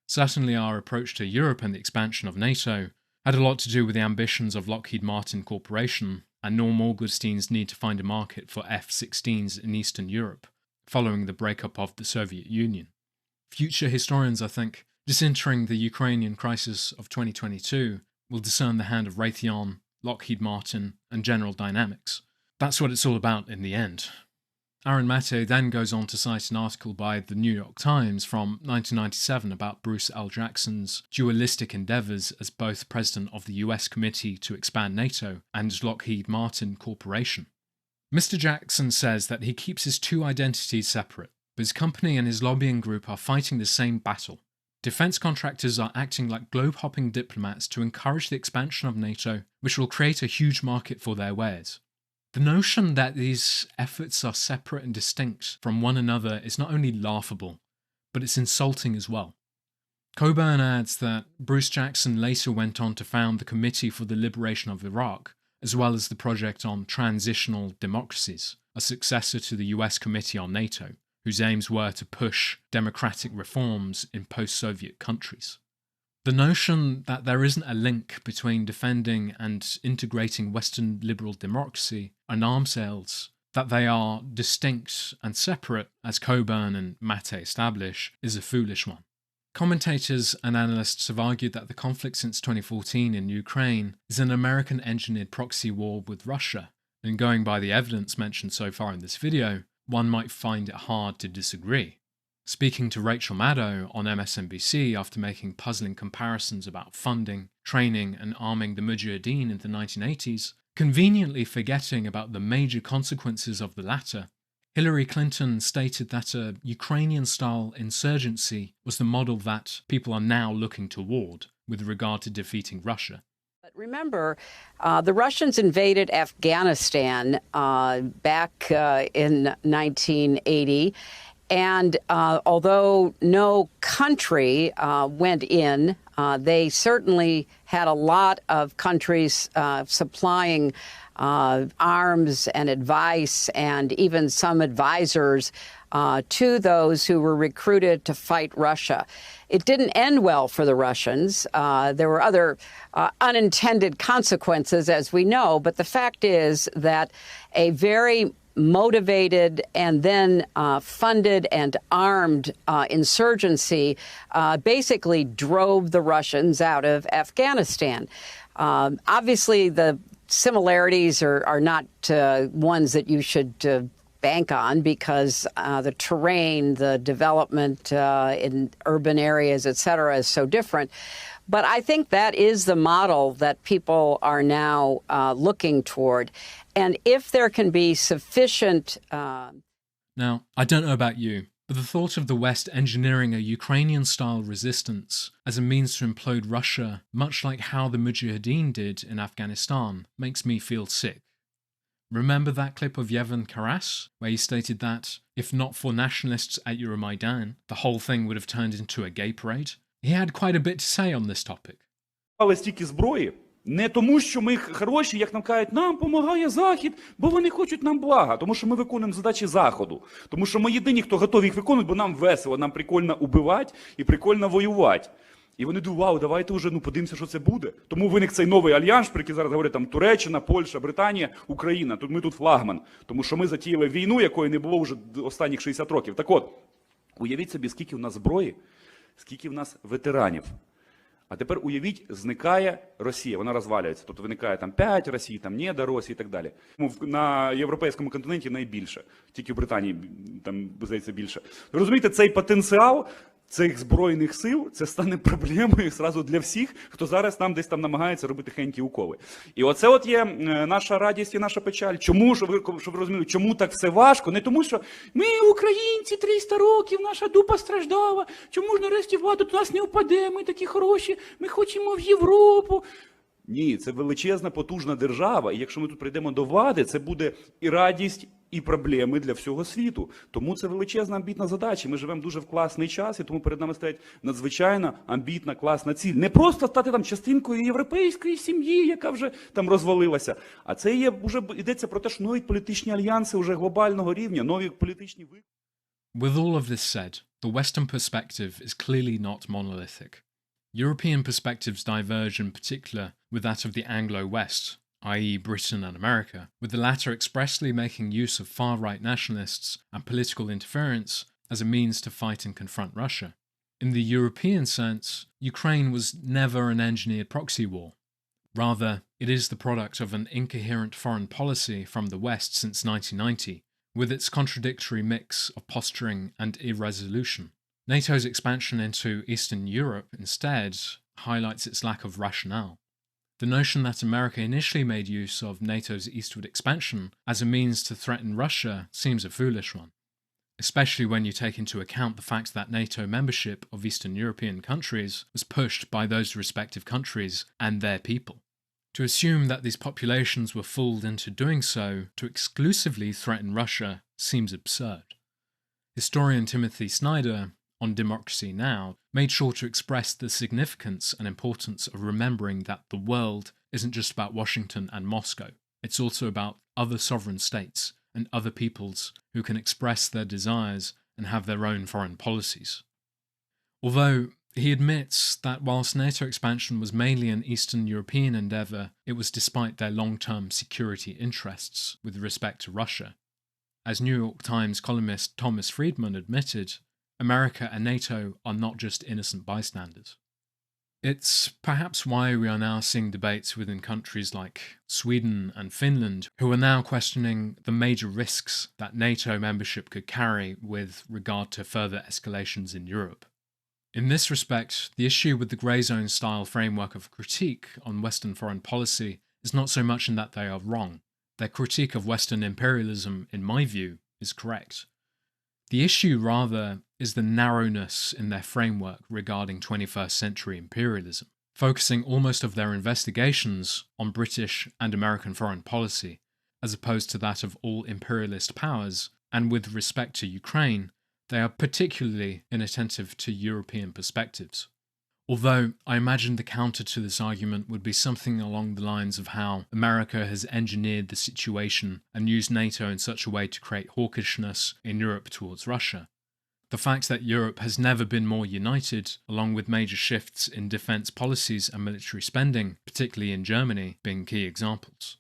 Certainly our approach to Europe and the expansion of NATO had a lot to do with the ambitions of Lockheed Martin Corporation and Norm Augustein's need to find a market for F-16s in Eastern Europe, following the breakup of the Soviet Union. Future historians, I think, just entering the Ukrainian crisis of 2022, will discern the hand of Raytheon, Lockheed Martin, and General Dynamics. That's what it's all about in the end. Aaron Mate then goes on to cite an article by the New York Times from 1997 about Bruce L. Jackson's dualistic endeavours as both president of the US Committee to Expand NATO and Lockheed Martin Corporation. Mr. Jackson says that he keeps his two identities separate, but his company and his lobbying group are fighting the same battle. Defence contractors are acting like globe-hopping diplomats to encourage the expansion of NATO, which will create a huge market for their wares. The notion that these efforts are separate and distinct from one another is not only laughable, but it's insulting as well. Coburn adds that Bruce Jackson later went on to found the Committee for the Liberation of Iraq, as well as the Project on Transitional Democracies, a successor to the US Committee on NATO, whose aims were to push democratic reforms in post-Soviet countries. The notion that there isn't a link between defending and integrating Western liberal democracy and arms sales, that they are distinct and separate, as Coburn and Mate establish, is a foolish one. Commentators and analysts have argued that the conflict since 2014 in Ukraine is an American-engineered proxy war with Russia, and going by the evidence mentioned so far in this video, one might find it hard to disagree. Speaking to Rachel Maddow on MSNBC after making puzzling comparisons about funding, training and arming the Mujahideen in the 1980s, conveniently forgetting about the major consequences of the latter, Hillary Clinton stated that a Ukrainian-style insurgency was the model that people are now looking toward with regard to defeating Russia. But remember, the Russians invaded Afghanistan back in 1980. And although no country went in, they certainly had a lot of countries supplying arms and advice and even some advisors to those who were recruited to fight Russia. It didn't end well for the Russians. There were other unintended consequences, as we know, but the fact is that a very motivated and then funded and armed insurgency basically drove the Russians out of Afghanistan. Obviously, the similarities are not ones that you should bank on because the terrain, the development in urban areas, et cetera, is so different. But I think that is the model that people are now looking toward. And if there can be sufficient... Now, I don't know about you, but the thought of the West engineering a Ukrainian-style resistance as a means to implode Russia, much like how the Mujahideen did in Afghanistan, makes me feel sick. Remember that clip of Yevhen Karas, where he stated that, if not for nationalists at Euromaidan, the whole thing would have turned into a gay parade? He had quite a bit to say on this topic. Але стільки зброї не тому, що ми хороші, як нам кажуть, нам допомагає Захід, бо вони хочуть нам блага, тому що ми виконуємо задачі Заходу. Тому що ми єдині, хто готові їх виконувати, бо нам весело, нам прикольно убивати і прикольно воювати. І вони думають, вау, давайте вже подивимося, що це буде. Тому виник цей новий альянс, про який зараз говорять там Туреччина, Польща, Британія, Україна. Тут ми тут флагман, тому що ми затіяли війну, якої не було вже останніх 60 років. Так от, уявіть собі, скільки в нас зброї, скільки в нас ветеранів. А тепер уявіть, зникає Росія, вона розвалюється. Тобто виникає там 5 Росій, там ні до Росії і так далі. На європейському континенті найбільше. Тільки в Британії там, здається, більше. Ви розумієте, цей потенціал цих збройних сил, це стане проблемою зразу для всіх, хто зараз нам десь там намагається робити хенькі уколи. І оце от є наша радість і наша печаль. Чому, щоб ви розуміли, чому так все важко? Не тому, що ми, українці, 300 років, наша дупа страждала, чому ж нарешті влада до нас не впаде, ми такі хороші, ми хочемо в Європу. Ні, це величезна, потужна держава, і якщо ми тут прийдемо до влади, це буде і радість, і проблеми для всього світу. Тому це величезна, амбітна задача. Ми живемо дуже в класний час, і тому перед нами стоїть надзвичайно амбітна, класна ціль. Не просто стати там частинкою європейської сім'ї, яка вже там розвалилася, а це є, вже йдеться про те, що нові політичні альянси вже глобального рівня, нові політичні виклики. With all of this said, the Western perspective is clearly not monolithic. European perspectives diverge in particular with that of the Anglo-West, i.e. Britain and America, with the latter expressly making use of far-right nationalists and political interference as a means to fight and confront Russia. In the European sense, Ukraine was never an engineered proxy war. Rather, it is the product of an incoherent foreign policy from the West since 1990, with its contradictory mix of posturing and irresolution. NATO's expansion into Eastern Europe instead highlights its lack of rationale. The notion that America initially made use of NATO's eastward expansion as a means to threaten Russia seems a foolish one, especially when you take into account the fact that NATO membership of Eastern European countries was pushed by those respective countries and their people. To assume that these populations were fooled into doing so to exclusively threaten Russia seems absurd. Historian Timothy Snyder, on Democracy Now!, made sure to express the significance and importance of remembering that the world isn't just about Washington and Moscow, it's also about other sovereign states and other peoples who can express their desires and have their own foreign policies. Although he admits that whilst NATO expansion was mainly an Eastern European endeavour, it was despite their long-term security interests with respect to Russia. As New York Times columnist Thomas Friedman admitted, America and NATO are not just innocent bystanders. It's perhaps why we are now seeing debates within countries like Sweden and Finland, who are now questioning the major risks that NATO membership could carry with regard to further escalations in Europe. In this respect, the issue with the grey zone style framework of critique on Western foreign policy is not so much in that they are wrong. Their critique of Western imperialism, in my view, is correct. The issue, rather, is the narrowness in their framework regarding 21st century imperialism, focusing almost of their investigations on British and American foreign policy, as opposed to that of all imperialist powers, and with respect to Ukraine, they are particularly inattentive to European perspectives. Although I imagine the counter to this argument would be something along the lines of how America has engineered the situation and used NATO in such a way to create hawkishness in Europe towards Russia. The fact that Europe has never been more united, along with major shifts in defence policies and military spending, particularly in Germany, being key examples.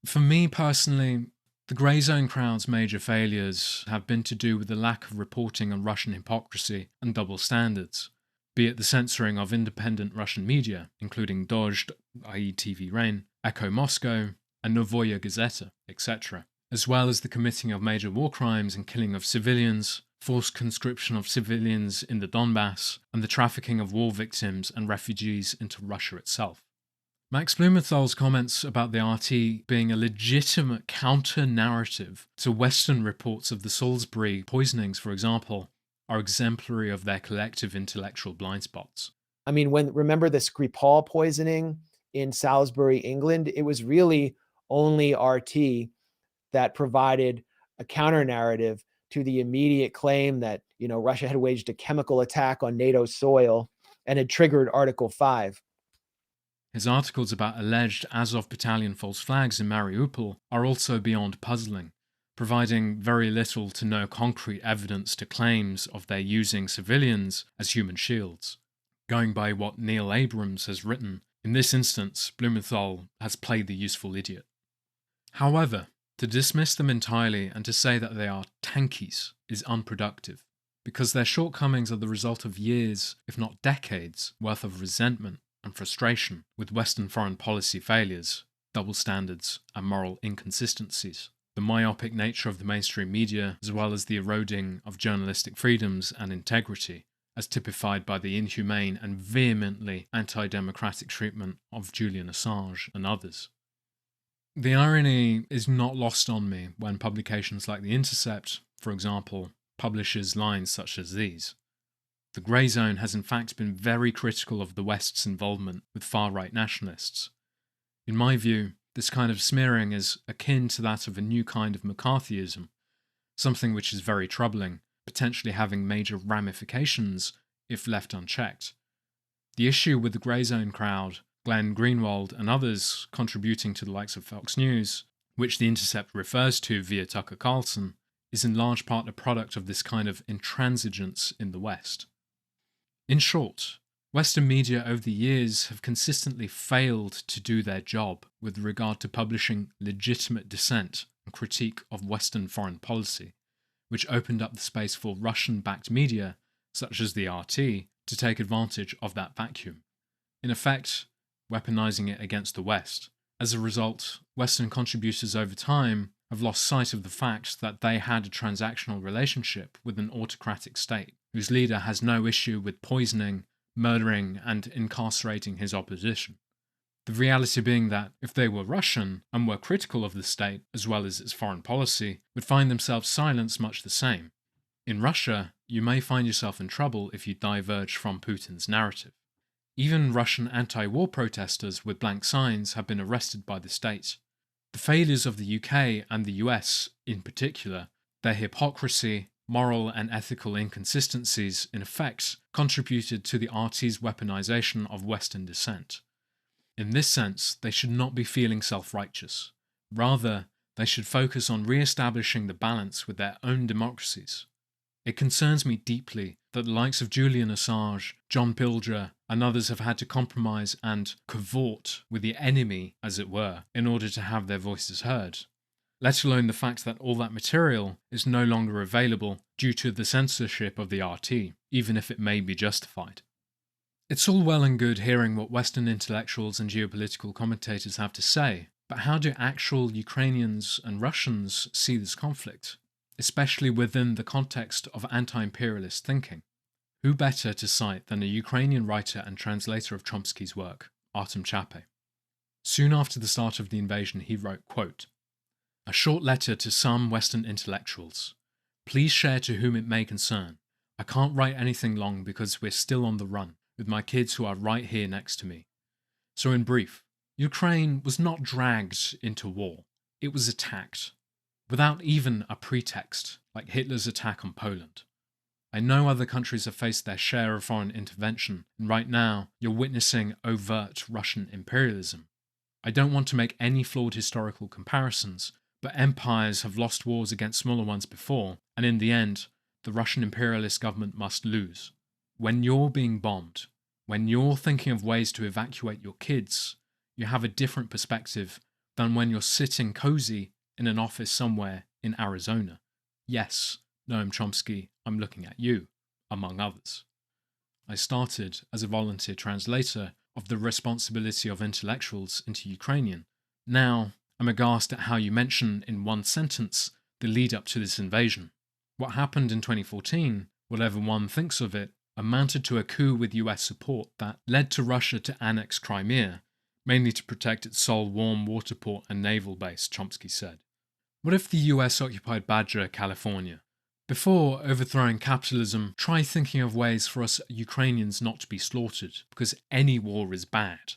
For me personally, the grey zone crowd's major failures have been to do with the lack of reporting on Russian hypocrisy and double standards, be it the censoring of independent Russian media, including Dozhd, i.e. TV Rain, Echo Moscow, and Novoya Gazeta, etc., as well as the committing of major war crimes and killing of civilians, forced conscription of civilians in the Donbas, and the trafficking of war victims and refugees into Russia itself. Max Blumenthal's comments about the RT being a legitimate counter-narrative to Western reports of the Salisbury poisonings, for example, are exemplary of their collective intellectual blind spots. I mean, remember the Skripal poisoning in Salisbury, England? It was really only RT that provided a counter-narrative to the immediate claim that, Russia had waged a chemical attack on NATO soil and had triggered Article 5. His articles about alleged Azov Battalion false flags in Mariupol are also beyond puzzling, providing very little to no concrete evidence to claims of their using civilians as human shields. Going by what Neil Abrams has written, in this instance, Blumenthal has played the useful idiot. However, to dismiss them entirely and to say that they are tankies is unproductive, because their shortcomings are the result of years, if not decades, worth of resentment and frustration with Western foreign policy failures, double standards, and moral inconsistencies. The myopic nature of the mainstream media, as well as the eroding of journalistic freedoms and integrity, as typified by the inhumane and vehemently anti-democratic treatment of Julian Assange and others. The irony is not lost on me when publications like The Intercept, for example, publishes lines such as these. The grey zone has in fact been very critical of the West's involvement with far-right nationalists. In my view, this kind of smearing is akin to that of a new kind of McCarthyism, something which is very troubling, potentially having major ramifications if left unchecked. The issue with the grey zone crowd, Glenn Greenwald and others contributing to the likes of Fox News, which The Intercept refers to via Tucker Carlson, is in large part a product of this kind of intransigence in the West. In short, Western media over the years have consistently failed to do their job with regard to publishing legitimate dissent and critique of Western foreign policy, which opened up the space for Russian-backed media, such as the RT, to take advantage of that vacuum, in effect, weaponizing it against the West. As a result, Western contributors over time have lost sight of the fact that they had a transactional relationship with an autocratic state whose leader has no issue with poisoning, murdering, and incarcerating his opposition. The reality being that if they were Russian and were critical of the state as well as its foreign policy, would find themselves silenced much the same. In Russia, you may find yourself in trouble if you diverge from Putin's narrative. Even Russian anti-war protesters with blank signs have been arrested by the state. The failures of the UK and the US, in particular, their hypocrisy, moral and ethical inconsistencies, in effect, contributed to the RT's weaponization of Western dissent. In this sense, they should not be feeling self-righteous. Rather, they should focus on re-establishing the balance with their own democracies. It concerns me deeply that the likes of Julian Assange, John Pilger, and others have had to compromise and cavort with the enemy, as it were, in order to have their voices heard. Let alone the fact that all that material is no longer available due to the censorship of the RT, even if it may be justified. It's all well and good hearing what Western intellectuals and geopolitical commentators have to say, but how do actual Ukrainians and Russians see this conflict, especially within the context of anti-imperialist thinking? Who better to cite than a Ukrainian writer and translator of Chomsky's work, Artem Chape? Soon after the start of the invasion, he wrote, quote, "A short letter to some Western intellectuals. Please share to whom it may concern. I can't write anything long because we're still on the run, with my kids who are right here next to me. So in brief, Ukraine was not dragged into war. It was attacked, without even a pretext, like Hitler's attack on Poland. I know other countries have faced their share of foreign intervention, and right now you're witnessing overt Russian imperialism. I don't want to make any flawed historical comparisons, but empires have lost wars against smaller ones before, and in the end, the Russian imperialist government must lose. When you're being bombed, when you're thinking of ways to evacuate your kids, you have a different perspective than when you're sitting cozy in an office somewhere in Arizona. Yes, Noam Chomsky, I'm looking at you, among others. I started as a volunteer translator of the responsibility of intellectuals into Ukrainian. Now, I'm aghast at how you mention in one sentence the lead up to this invasion. What happened in 2014, whatever one thinks of it, amounted to a coup with US support that led to Russia to annex Crimea, mainly to protect its sole warm water port and naval base, Chomsky said. What if the US occupied Badger, California? Before overthrowing capitalism, try thinking of ways for us Ukrainians not to be slaughtered, because any war is bad.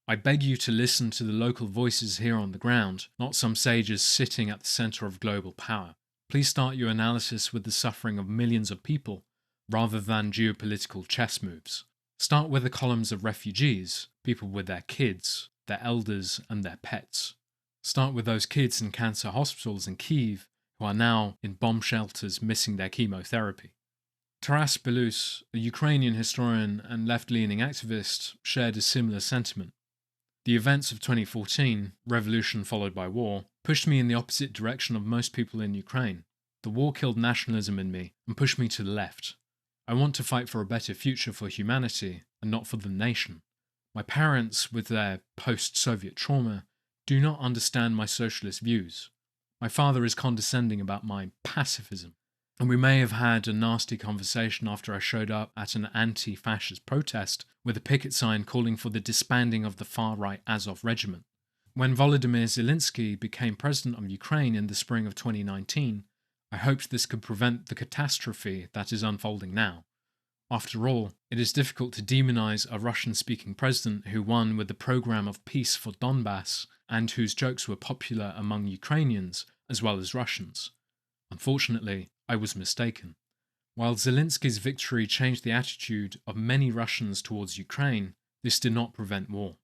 I beg you to listen to the local voices here on the ground, not some sages sitting at the centre of global power. Please start your analysis with the suffering of millions of people, rather than geopolitical chess moves. Start with the columns of refugees, people with their kids, their elders, and their pets. Start with those kids in cancer hospitals in Kyiv who are now in bomb shelters missing their chemotherapy. Taras Belus, a Ukrainian historian and left-leaning activist, shared a similar sentiment. The events of 2014, revolution followed by war, pushed me in the opposite direction of most people in Ukraine. The war killed nationalism in me and pushed me to the left. I want to fight for a better future for humanity and not for the nation. My parents, with their post-Soviet trauma, do not understand my socialist views. My father is condescending about my pacifism, and we may have had a nasty conversation after I showed up at an anti-fascist protest with a picket sign calling for the disbanding of the far-right Azov regiment. When Volodymyr Zelensky became president of Ukraine in the spring of 2019, I hoped this could prevent the catastrophe that is unfolding now. After all, it is difficult to demonize a Russian-speaking president who won with the program of peace for Donbas and whose jokes were popular among Ukrainians as well as Russians. Unfortunately, I was mistaken. While Zelensky's victory changed the attitude of many Russians towards Ukraine, this did not prevent war.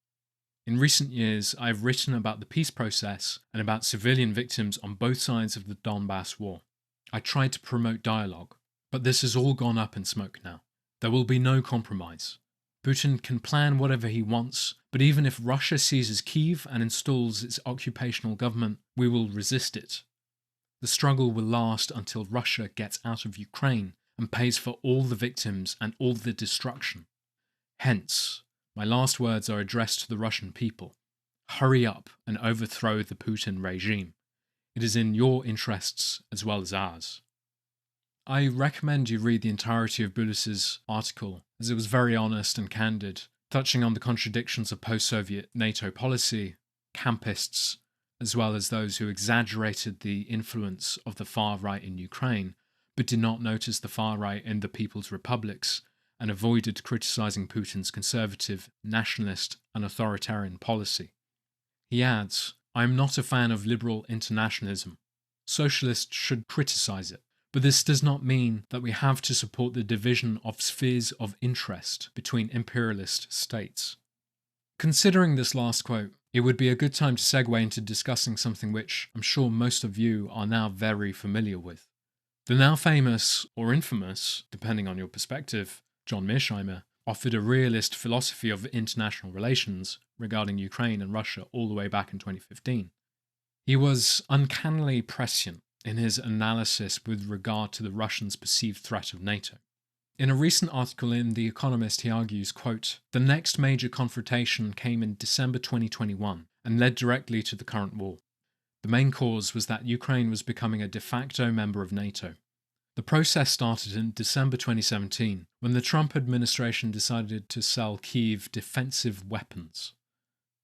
In recent years, I have written about the peace process and about civilian victims on both sides of the Donbas war. I tried to promote dialogue, but this has all gone up in smoke now. There will be no compromise. Putin can plan whatever he wants, but even if Russia seizes Kyiv and installs its occupational government, we will resist it. The struggle will last until Russia gets out of Ukraine and pays for all the victims and all the destruction. Hence, my last words are addressed to the Russian people. Hurry up and overthrow the Putin regime. It is in your interests as well as ours. I recommend you read the entirety of Bullis's article, as it was very honest and candid, touching on the contradictions of post-Soviet NATO policy, campists, as well as those who exaggerated the influence of the far right in Ukraine, but did not notice the far right in the People's Republics, and avoided criticizing Putin's conservative, nationalist, and authoritarian policy. He adds, "I am not a fan of liberal internationalism. Socialists should criticize it, but this does not mean that we have to support the division of spheres of interest between imperialist states." Considering this last quote, it would be a good time to segue into discussing something which I'm sure most of you are now very familiar with. The now famous, or infamous, depending on your perspective, John Mearsheimer, offered a realist philosophy of international relations regarding Ukraine and Russia all the way back in 2015. He was uncannily prescient in his analysis with regard to the Russians' perceived threat of NATO. In a recent article in The Economist, he argues, quote, "The next major confrontation came in December 2021 and led directly to the current war. The main cause was that Ukraine was becoming a de facto member of NATO. The process started in December 2017, when the Trump administration decided to sell Kyiv defensive weapons.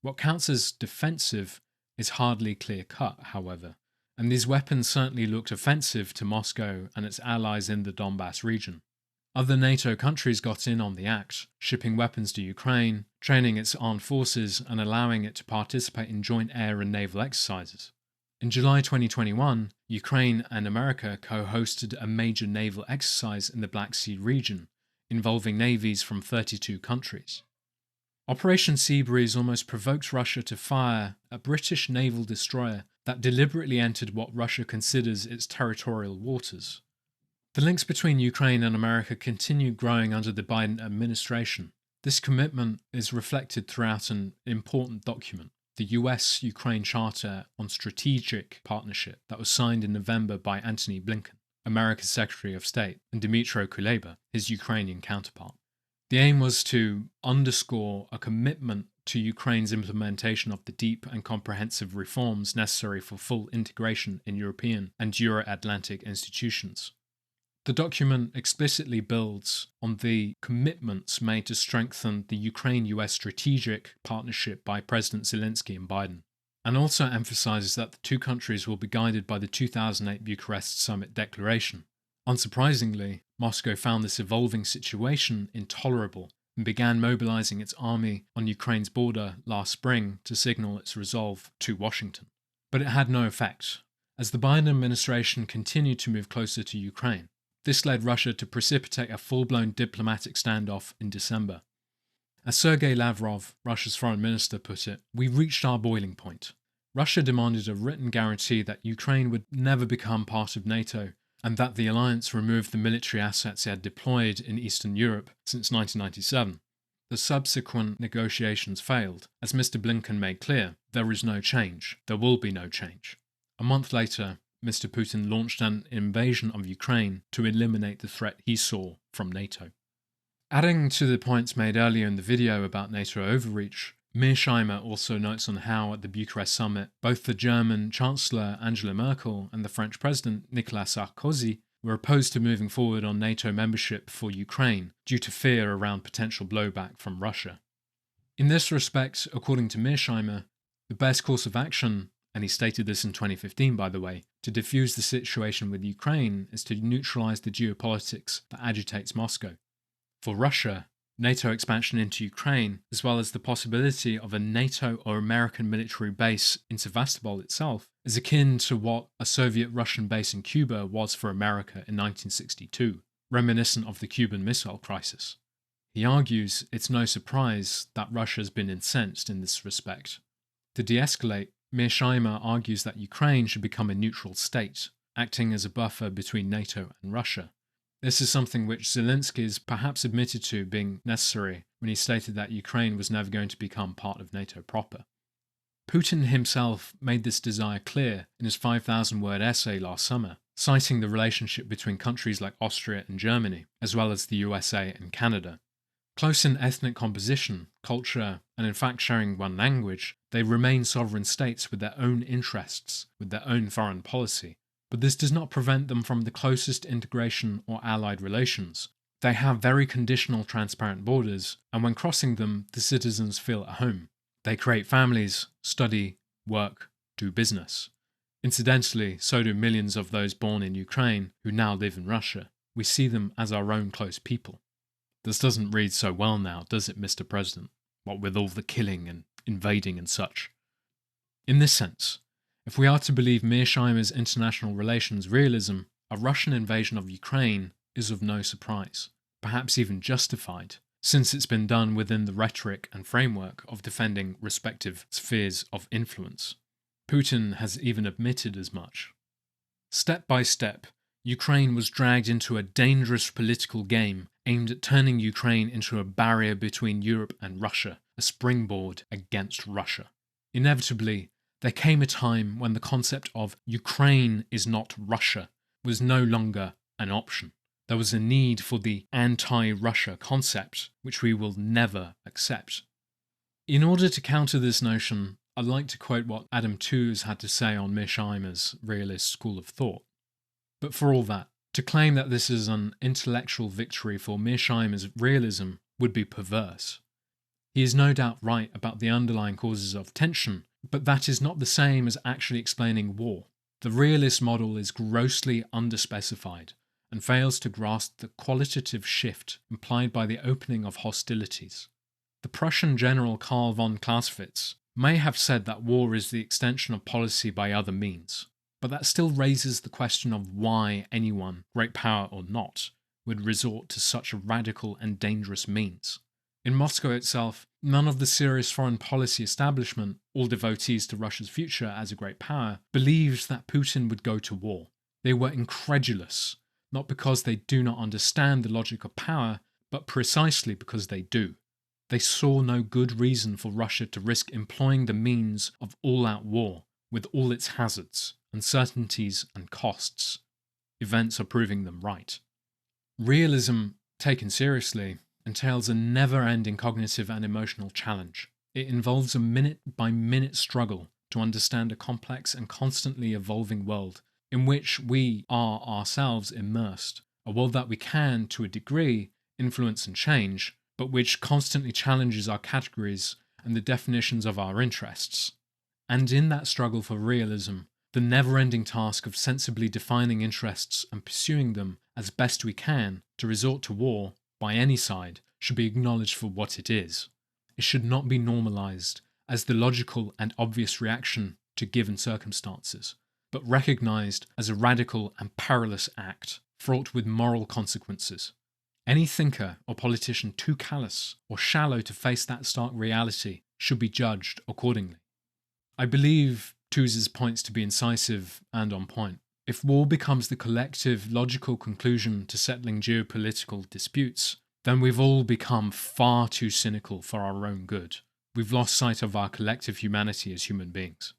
What counts as defensive is hardly clear-cut, however, and these weapons certainly looked offensive to Moscow and its allies in the Donbas region. Other NATO countries got in on the act, shipping weapons to Ukraine, training its armed forces, and allowing it to participate in joint air and naval exercises. In July 2021, Ukraine and America co-hosted a major naval exercise in the Black Sea region, involving navies from 32 countries. Operation Seabreeze almost provoked Russia to fire a British naval destroyer that deliberately entered what Russia considers its territorial waters. The links between Ukraine and America continued growing under the Biden administration. This commitment is reflected throughout an important document, the US-Ukraine Charter on Strategic Partnership, that was signed in November by Antony Blinken, America's Secretary of State, and Dmytro Kuleba, his Ukrainian counterpart. The aim was to underscore a commitment to Ukraine's implementation of the deep and comprehensive reforms necessary for full integration in European and Euro-Atlantic institutions. The document explicitly builds on the commitments made to strengthen the Ukraine-US strategic partnership by President Zelensky and Biden, and also emphasizes that the two countries will be guided by the 2008 Bucharest Summit Declaration. Unsurprisingly, Moscow found this evolving situation intolerable and began mobilizing its army on Ukraine's border last spring to signal its resolve to Washington. But it had no effect, as the Biden administration continued to move closer to Ukraine. This led Russia to precipitate a full-blown diplomatic standoff in December. As Sergei Lavrov, Russia's foreign minister, put it, "We reached our boiling point. Russia demanded a written guarantee that Ukraine would never become part of NATO and that the alliance remove the military assets it had deployed in Eastern Europe since 1997. The subsequent negotiations failed. As Mr. Blinken made clear, there is no change. There will be no change." A month later, Mr. Putin launched an invasion of Ukraine to eliminate the threat he saw from NATO. Adding to the points made earlier in the video about NATO overreach, Mearsheimer also notes on how at the Bucharest summit, both the German Chancellor Angela Merkel and the French President Nicolas Sarkozy were opposed to moving forward on NATO membership for Ukraine due to fear around potential blowback from Russia. In this respect, according to Mearsheimer, the best course of action, and he stated this in 2015 by the way, to defuse the situation with Ukraine is to neutralize the geopolitics that agitates Moscow. For Russia, NATO expansion into Ukraine, as well as the possibility of a NATO or American military base in Sevastopol itself, is akin to what a Soviet-Russian base in Cuba was for America in 1962, reminiscent of the Cuban Missile Crisis. He argues it's no surprise that Russia has been incensed in this respect. To de-escalate, Mearsheimer argues that Ukraine should become a neutral state, acting as a buffer between NATO and Russia. This is something which Zelensky has perhaps admitted to being necessary when he stated that Ukraine was never going to become part of NATO proper. Putin himself made this desire clear in his 5,000-word essay last summer, citing the relationship between countries like Austria and Germany, as well as the USA and Canada. Close in ethnic composition, culture, and in fact sharing one language, they remain sovereign states with their own interests, with their own foreign policy. But this does not prevent them from the closest integration or allied relations. They have very conditional, transparent borders, and when crossing them, the citizens feel at home. They create families, study, work, do business. Incidentally, so do millions of those born in Ukraine who now live in Russia. We see them as our own close people. This doesn't read so well now, does it, Mr. President? What with all the killing and invading and such. In this sense, if we are to believe Mearsheimer's international relations realism, a Russian invasion of Ukraine is of no surprise, perhaps even justified, since it's been done within the rhetoric and framework of defending respective spheres of influence. Putin has even admitted as much. Step by step, Ukraine was dragged into a dangerous political game aimed at turning Ukraine into a barrier between Europe and Russia, a springboard against Russia. Inevitably, there came a time when the concept of Ukraine is not Russia was no longer an option. There was a need for the anti-Russia concept, which we will never accept. In order to counter this notion, I'd like to quote what Adam Tooze had to say on Mearsheimer's realist school of thought. But for all that, to claim that this is an intellectual victory for Mearsheimer's realism would be perverse. He is no doubt right about the underlying causes of tension, but that is not the same as actually explaining war. The realist model is grossly underspecified and fails to grasp the qualitative shift implied by the opening of hostilities. The Prussian general Karl von Clausewitz may have said that war is the extension of policy by other means, but that still raises the question of why anyone, great power or not, would resort to such a radical and dangerous means. In Moscow itself, none of the serious foreign policy establishment, all devotees to Russia's future as a great power, believed that Putin would go to war. They were incredulous, not because they do not understand the logic of power, but precisely because they do. They saw no good reason for Russia to risk employing the means of all-out war, with all its hazards, uncertainties and costs. Events are proving them right. Realism, taken seriously, entails a never-ending cognitive and emotional challenge. It involves a minute-by-minute struggle to understand a complex and constantly evolving world in which we are ourselves immersed, a world that we can, to a degree, influence and change, but which constantly challenges our categories and the definitions of our interests. And in that struggle for realism, the never-ending task of sensibly defining interests and pursuing them as best we can to resort to war, by any side, should be acknowledged for what it is. It should not be normalized as the logical and obvious reaction to given circumstances, but recognized as a radical and perilous act, fraught with moral consequences. Any thinker or politician too callous or shallow to face that stark reality should be judged accordingly. I believe Tooze's points to be incisive and on point. If war becomes the collective, logical conclusion to settling geopolitical disputes, then we've all become far too cynical for our own good. We've lost sight of our collective humanity as human beings.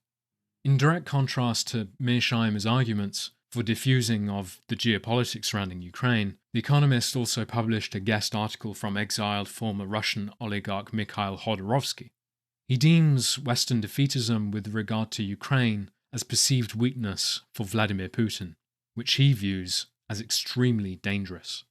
In direct contrast to Mearsheimer's arguments for diffusing of the geopolitics surrounding Ukraine, The Economist also published a guest article from exiled former Russian oligarch Mikhail Khodorkovsky. He deems Western defeatism with regard to Ukraine as perceived weakness for Vladimir Putin, which he views as extremely dangerous.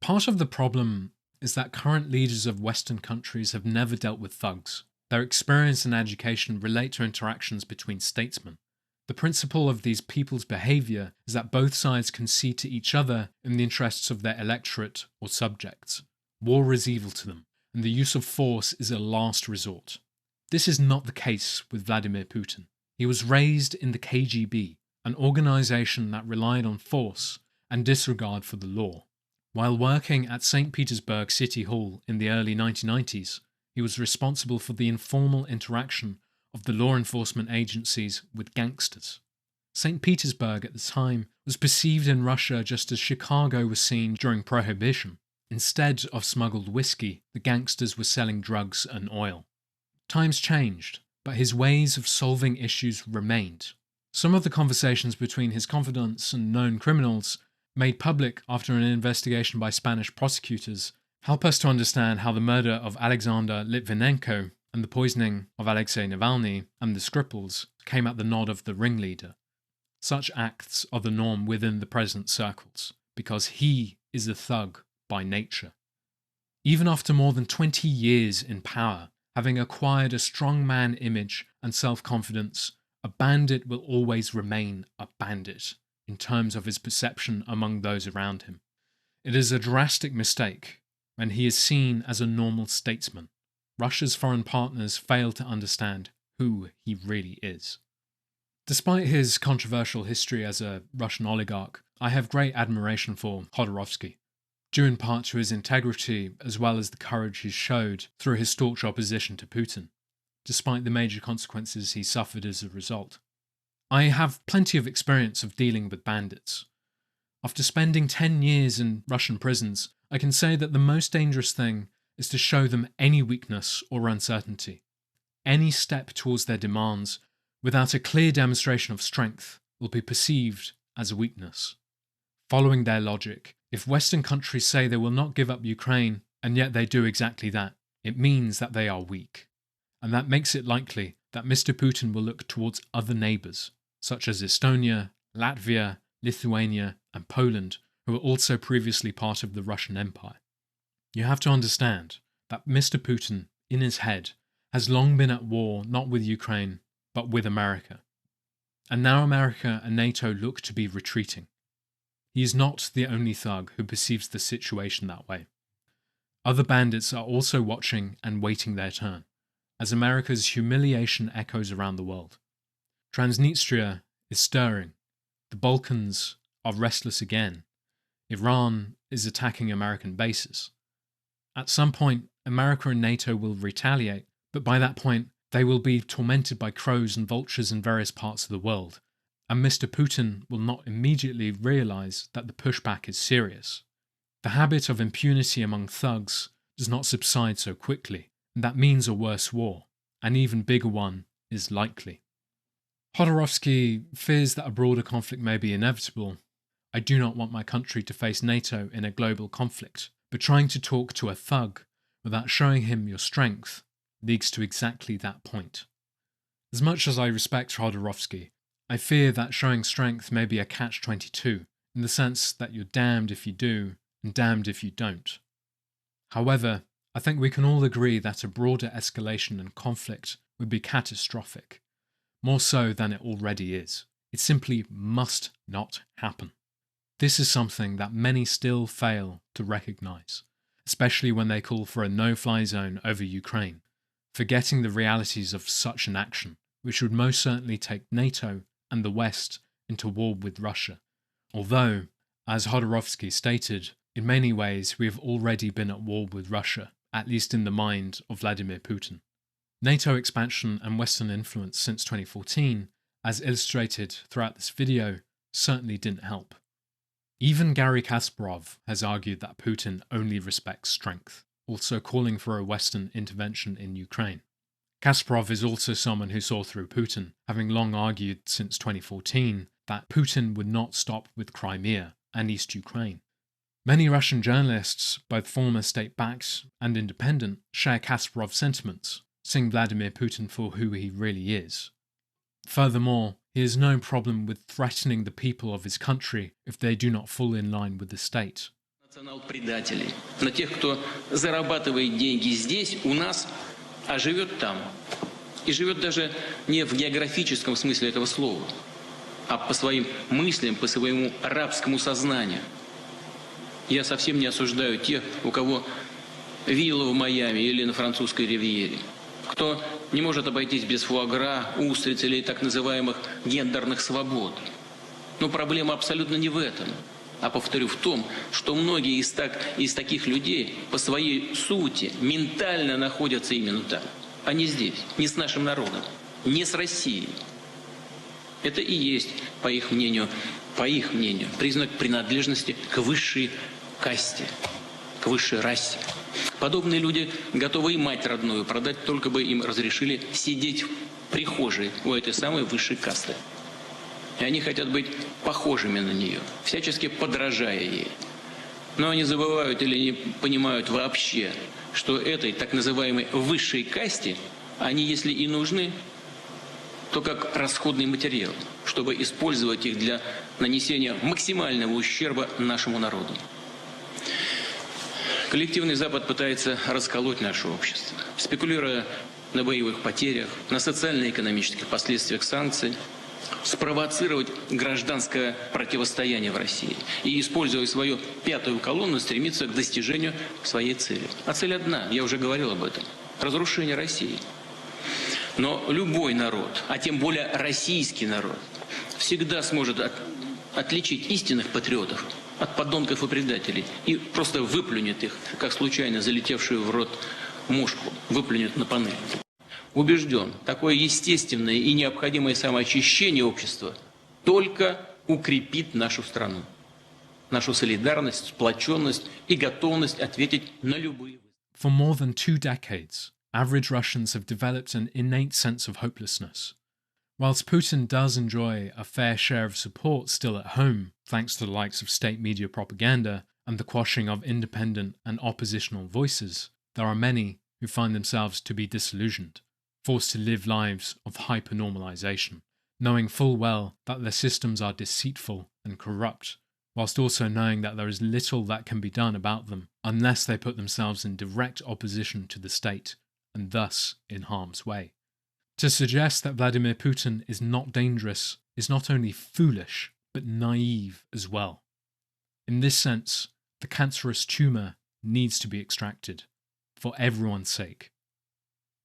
Part of the problem is that current leaders of Western countries have never dealt with thugs. Their experience and education relate to interactions between statesmen. The principle of these people's behaviour is that both sides concede to each other in the interests of their electorate or subjects. War is evil to them, and the use of force is a last resort. This is not the case with Vladimir Putin. He was raised in the KGB, an organisation that relied on force and disregard for the law. While working at St. Petersburg City Hall in the early 1990s, he was responsible for the informal interaction of the law enforcement agencies with gangsters. St. Petersburg at the time was perceived in Russia just as Chicago was seen during Prohibition. Instead of smuggled whiskey, the gangsters were selling drugs and oil. Times changed, but his ways of solving issues remained. Some of the conversations between his confidants and known criminals, made public after an investigation by Spanish prosecutors, help us to understand how the murder of Alexander Litvinenko and the poisoning of Alexei Navalny and the Skripals came at the nod of the ringleader. Such acts are the norm within the president's circles, because he is a thug by nature. Even after more than 20 years in power, having acquired a strongman image and self-confidence, a bandit will always remain a bandit in terms of his perception among those around him. It is a drastic mistake when he is seen as a normal statesman. Russia's foreign partners fail to understand who he really is. Despite his controversial history as a Russian oligarch, I have great admiration for Khodorkovsky, due in part to his integrity as well as the courage he showed through his staunch opposition to Putin, despite the major consequences he suffered as a result. I have plenty of experience of dealing with bandits. After spending 10 years in Russian prisons, I can say that the most dangerous thing is to show them any weakness or uncertainty. Any step towards their demands without a clear demonstration of strength will be perceived as a weakness. Following their logic, if Western countries say they will not give up Ukraine, and yet they do exactly that, it means that they are weak. And that makes it likely that Mr. Putin will look towards other neighbours, such as Estonia, Latvia, Lithuania, and Poland, who were also previously part of the Russian Empire. You have to understand that Mr. Putin, in his head, has long been at war not with Ukraine, but with America. And now America and NATO look to be retreating. He is not the only thug who perceives the situation that way. Other bandits are also watching and waiting their turn, as America's humiliation echoes around the world. Transnistria is stirring. The Balkans are restless again. Iran is attacking American bases. At some point, America and NATO will retaliate, but by that point, they will be tormented by crows and vultures in various parts of the world, and Mr. Putin will not immediately realise that the pushback is serious. The habit of impunity among thugs does not subside so quickly, and that means a worse war, an even bigger one is likely. Khodorkovsky fears that a broader conflict may be inevitable. I do not want my country to face NATO in a global conflict, but trying to talk to a thug without showing him your strength leads to exactly that point. As much as I respect Khodorkovsky, I fear that showing strength may be a catch-22, in the sense that you're damned if you do, and damned if you don't. However, I think we can all agree that a broader escalation and conflict would be catastrophic, more so than it already is. It simply must not happen. This is something that many still fail to recognise, especially when they call for a no-fly zone over Ukraine, forgetting the realities of such an action, which would most certainly take NATO and the West into war with Russia. Although, as Khodorkovsky stated, in many ways we have already been at war with Russia, at least in the mind of Vladimir Putin. NATO expansion and Western influence since 2014, as illustrated throughout this video, certainly didn't help. Even Garry Kasparov has argued that Putin only respects strength, also calling for a Western intervention in Ukraine. Kasparov is also someone who saw through Putin, having long argued since 2014 that Putin would not stop with Crimea and East Ukraine. Many Russian journalists, both former state-backed and independent, share Kasparov's sentiments, seeing Vladimir Putin for who he really is. Furthermore, he has no problem with threatening the people of his country if they do not fall in line with the state. Национал-предателей, на тех, кто зарабатывает деньги здесь, у нас, а живет там. И живет даже не в географическом смысле этого слова, а по своим мыслям, по своему рабскому сознанию. Я совсем не осуждаю тех, у кого вилла в Майами или на французской ривьере, кто не может обойтись без фуагра, устриц или так называемых гендерных свобод. Но проблема абсолютно не в этом, а, повторю, в том, что многие из таких людей по своей сути ментально находятся именно там, а не здесь, не с нашим народом, не с Россией. Это и есть, по их мнению, признак принадлежности к высшей касте, к высшей расе. Подобные люди готовы и мать родную продать, только бы им разрешили сидеть в прихожей у этой самой высшей касты. И они хотят быть похожими на нее, всячески подражая ей. Но они забывают или не понимают вообще, что этой так называемой высшей касте они, если и нужны, то как расходный материал, чтобы использовать их для нанесения максимального ущерба нашему народу. Коллективный Запад пытается расколоть наше общество, спекулируя на боевых потерях, на социально-экономических последствиях санкций, спровоцировать гражданское противостояние в России и, используя свою пятую колонну, стремиться к достижению своей цели. А цель одна, я уже говорил об этом – разрушение России. Но любой народ, а тем более российский народ, всегда сможет отличить истинных патриотов от подонков и предателей и просто выплюнет их, как случайно залетевшую в рот мушку, выплюнет на панель. Убежден, такое естественное и необходимое самоочищение общества только укрепит нашу страну, нашу солидарность, сплоченность и готовность ответить на любые. For more than 2 decades, average Russians have developed an innate sense of hopelessness. Whilst Putin does enjoy a fair share of support still at home, thanks to the likes of state media propaganda and the quashing of independent and oppositional voices, there are many who find themselves to be disillusioned, forced to live lives of hyper-normalization, knowing full well that their systems are deceitful and corrupt, whilst also knowing that there is little that can be done about them unless they put themselves in direct opposition to the state, and thus in harm's way. To suggest that Vladimir Putin is not dangerous is not only foolish, but naive as well. In this sense, the cancerous tumour needs to be extracted, for everyone's sake.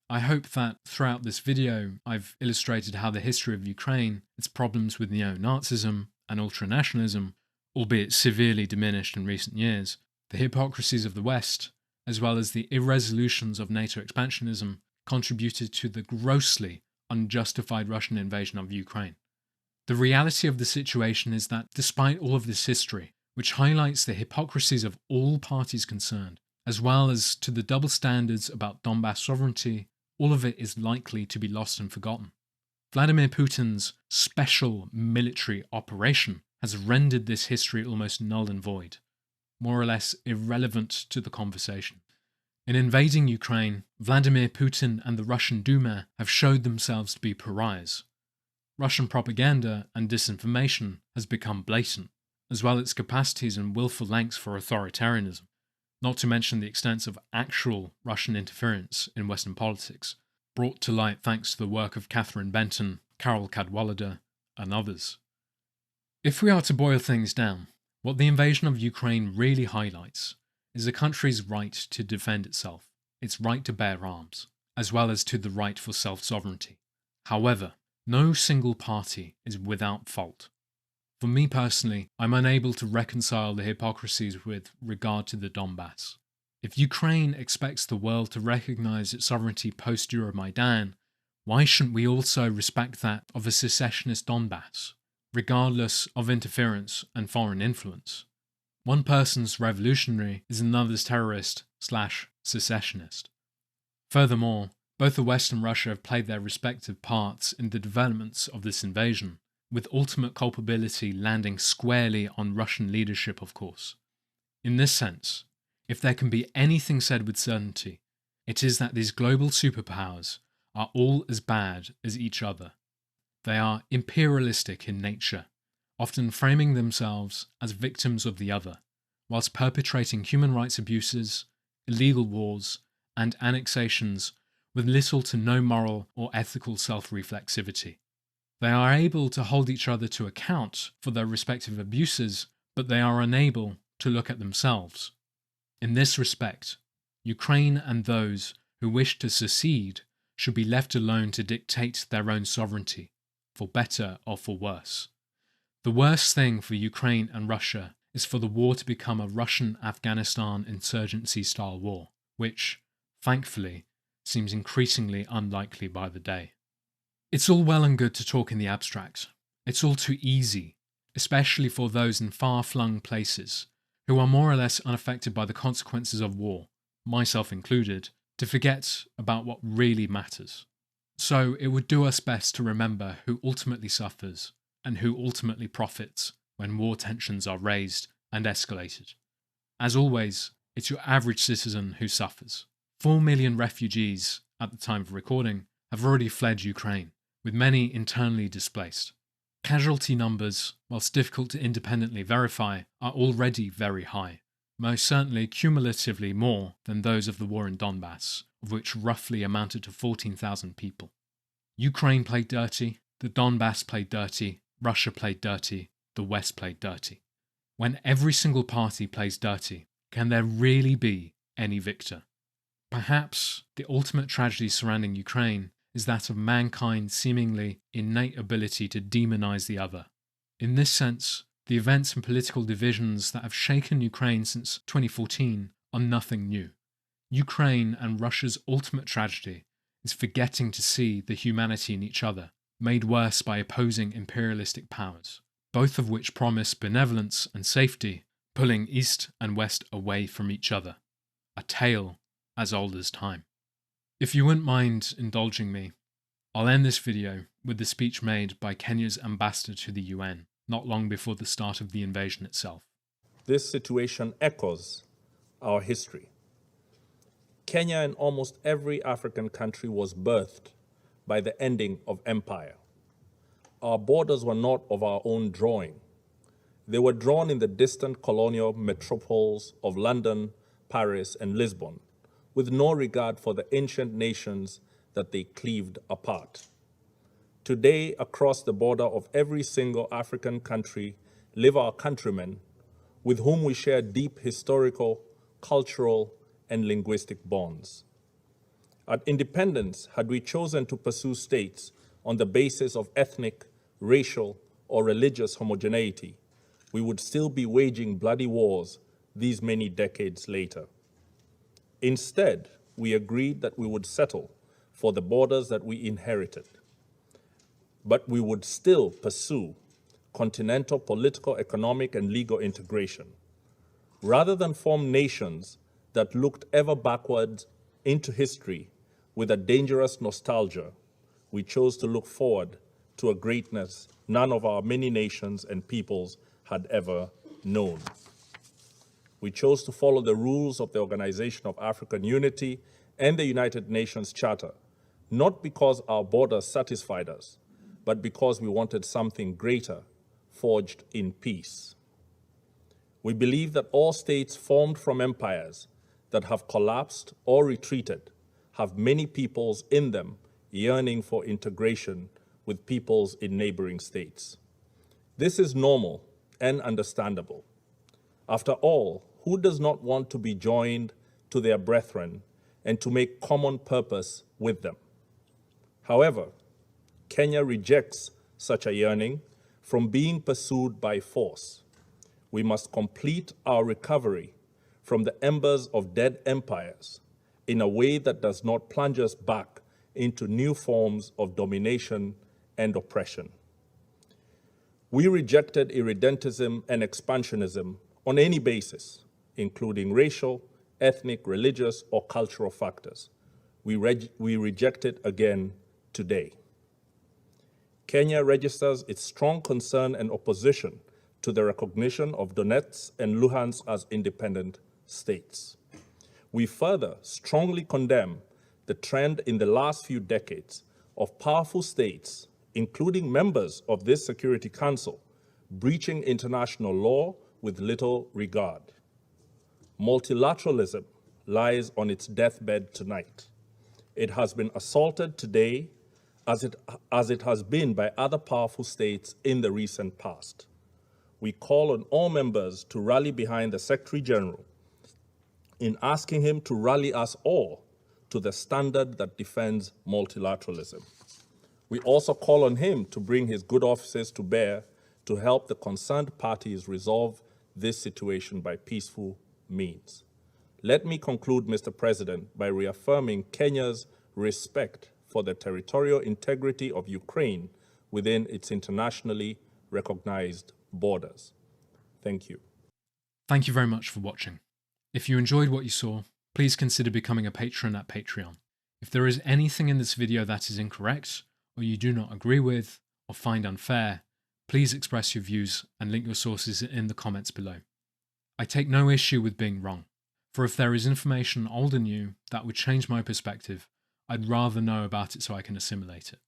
I hope that throughout this video I've illustrated how the history of Ukraine, its problems with neo-Nazism and ultranationalism, albeit severely diminished in recent years, the hypocrisies of the West, as well as the irresolutions of NATO expansionism, contributed to the grossly unjustified Russian invasion of Ukraine. The reality of the situation is that despite all of this history, which highlights the hypocrisies of all parties concerned, as well as to the double standards about Donbas sovereignty, all of it is likely to be lost and forgotten. Vladimir Putin's special military operation has rendered this history almost null and void, more or less irrelevant to the conversation. In invading Ukraine, Vladimir Putin and the Russian Duma have showed themselves to be pariahs. Russian propaganda and disinformation has become blatant, as well as its capacities and willful lengths for authoritarianism, not to mention the extent of actual Russian interference in Western politics, brought to light thanks to the work of Catherine Benton, Carol Cadwallader, and others. If we are to boil things down, what the invasion of Ukraine really highlights is a country's right to defend itself, its right to bear arms, as well as to the right for self-sovereignty. However, no single party is without fault. For me personally, I'm unable to reconcile the hypocrisies with regard to the Donbas. If Ukraine expects the world to recognise its sovereignty post-Euromaidan, why shouldn't we also respect that of a secessionist Donbas, regardless of interference and foreign influence? One person's revolutionary is another's terrorist/secessionist. Furthermore, both the West and Russia have played their respective parts in the developments of this invasion, with ultimate culpability landing squarely on Russian leadership, of course. In this sense, if there can be anything said with certainty, it is that these global superpowers are all as bad as each other. They are imperialistic in nature, often framing themselves as victims of the other, whilst perpetrating human rights abuses, illegal wars, and annexations with little to no moral or ethical self-reflexivity. They are able to hold each other to account for their respective abuses, but they are unable to look at themselves. In this respect, Ukraine and those who wish to secede should be left alone to dictate their own sovereignty, for better or for worse. The worst thing for Ukraine and Russia is for the war to become a Russian-Afghanistan insurgency-style war, which, thankfully, seems increasingly unlikely by the day. It's all well and good to talk in the abstract. It's all too easy, especially for those in far-flung places who are more or less unaffected by the consequences of war, myself included, to forget about what really matters. So it would do us best to remember who ultimately suffers and who ultimately profits when war tensions are raised and escalated. As always, it's your average citizen who suffers. 4 million refugees, at the time of recording, have already fled Ukraine, with many internally displaced. Casualty numbers, whilst difficult to independently verify, are already very high, most certainly cumulatively more than those of the war in Donbas, of which roughly amounted to 14,000 people. Ukraine played dirty, the Donbas played dirty, Russia played dirty, the West played dirty. When every single party plays dirty, can there really be any victor? Perhaps the ultimate tragedy surrounding Ukraine is that of mankind's seemingly innate ability to demonize the other. In this sense, the events and political divisions that have shaken Ukraine since 2014 are nothing new. Ukraine and Russia's ultimate tragedy is forgetting to see the humanity in each other, made worse by opposing imperialistic powers, both of which promise benevolence and safety, pulling East and West away from each other. A tale as old as time. If you wouldn't mind indulging me, I'll end this video with the speech made by Kenya's ambassador to the UN, not long before the start of the invasion itself. This situation echoes our history. Kenya and almost every African country was birthed by the ending of empire. Our borders were not of our own drawing. They were drawn in the distant colonial metropoles of London, Paris, and Lisbon, with no regard for the ancient nations that they cleaved apart. Today, across the border of every single African country live our countrymen with whom we share deep historical, cultural, and linguistic bonds. At independence, had we chosen to pursue states on the basis of ethnic, racial, or religious homogeneity, we would still be waging bloody wars these many decades later. Instead, we agreed that we would settle for the borders that we inherited, but we would still pursue continental political, economic, and legal integration. Rather than form nations that looked ever backwards into history with a dangerous nostalgia, we chose to look forward to a greatness none of our many nations and peoples had ever known. We chose to follow the rules of the Organization of African Unity and the United Nations Charter, not because our borders satisfied us, but because we wanted something greater, forged in peace. We believe that all states formed from empires that have collapsed or retreated have many peoples in them yearning for integration with peoples in neighboring states. This is normal and understandable. After all, who does not want to be joined to their brethren and to make common purpose with them? However, Kenya rejects such a yearning from being pursued by force. We must complete our recovery from the embers of dead empires in a way that does not plunge us back into new forms of domination and oppression. We rejected irredentism and expansionism on any basis, including racial, ethnic, religious, or cultural factors. We reject it again today. Kenya registers its strong concern and opposition to the recognition of Donetsk and Luhansk as independent states. We further strongly condemn the trend in the last few decades of powerful states, including members of this Security Council, breaching international law with little regard. Multilateralism lies on its deathbed tonight. It has been assaulted today as it has been by other powerful states in the recent past. We call on all members to rally behind the Secretary General in asking him to rally us all to the standard that defends multilateralism. We also call on him to bring his good offices to bear to help the concerned parties resolve this situation by peaceful means. Let me conclude, Mr. President, by reaffirming Kenya's respect for the territorial integrity of Ukraine within its internationally recognized borders. Thank you. Thank you very much for watching. If you enjoyed what you saw, please consider becoming a patron at Patreon. If there is anything in this video that is incorrect, or you do not agree with, or find unfair, please express your views and link your sources in the comments below. I take no issue with being wrong, for if there is information old and new that would change my perspective, I'd rather know about it so I can assimilate it.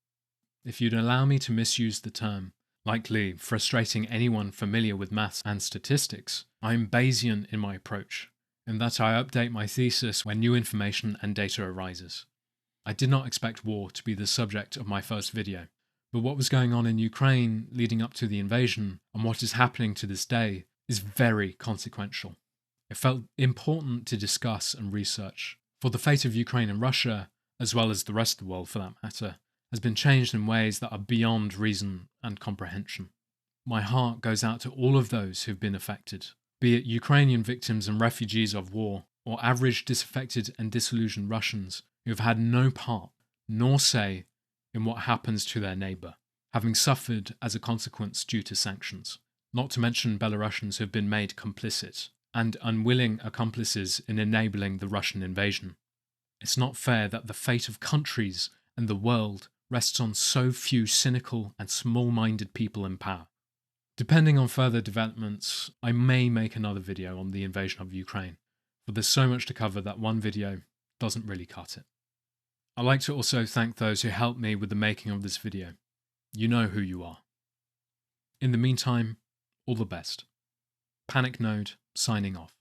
If you'd allow me to misuse the term, likely frustrating anyone familiar with maths and statistics, I'm Bayesian in my approach, in that I update my thesis when new information and data arises. I did not expect war to be the subject of my first video, but what was going on in Ukraine leading up to the invasion and what is happening to this day is very consequential. It felt important to discuss and research, for the fate of Ukraine and Russia, as well as the rest of the world for that matter, has been changed in ways that are beyond reason and comprehension. My heart goes out to all of those who've been affected, be it Ukrainian victims and refugees of war, or average disaffected and disillusioned Russians who have had no part nor say in what happens to their neighbour, having suffered as a consequence due to sanctions, not to mention Belarusians who have been made complicit and unwilling accomplices in enabling the Russian invasion. It's not fair that the fate of countries and the world rests on so few cynical and small-minded people in power. Depending on further developments, I may make another video on the invasion of Ukraine, but there's so much to cover that one video doesn't really cut it. I'd like to also thank those who helped me with the making of this video. You know who you are. In the meantime, all the best. Panic Node, signing off.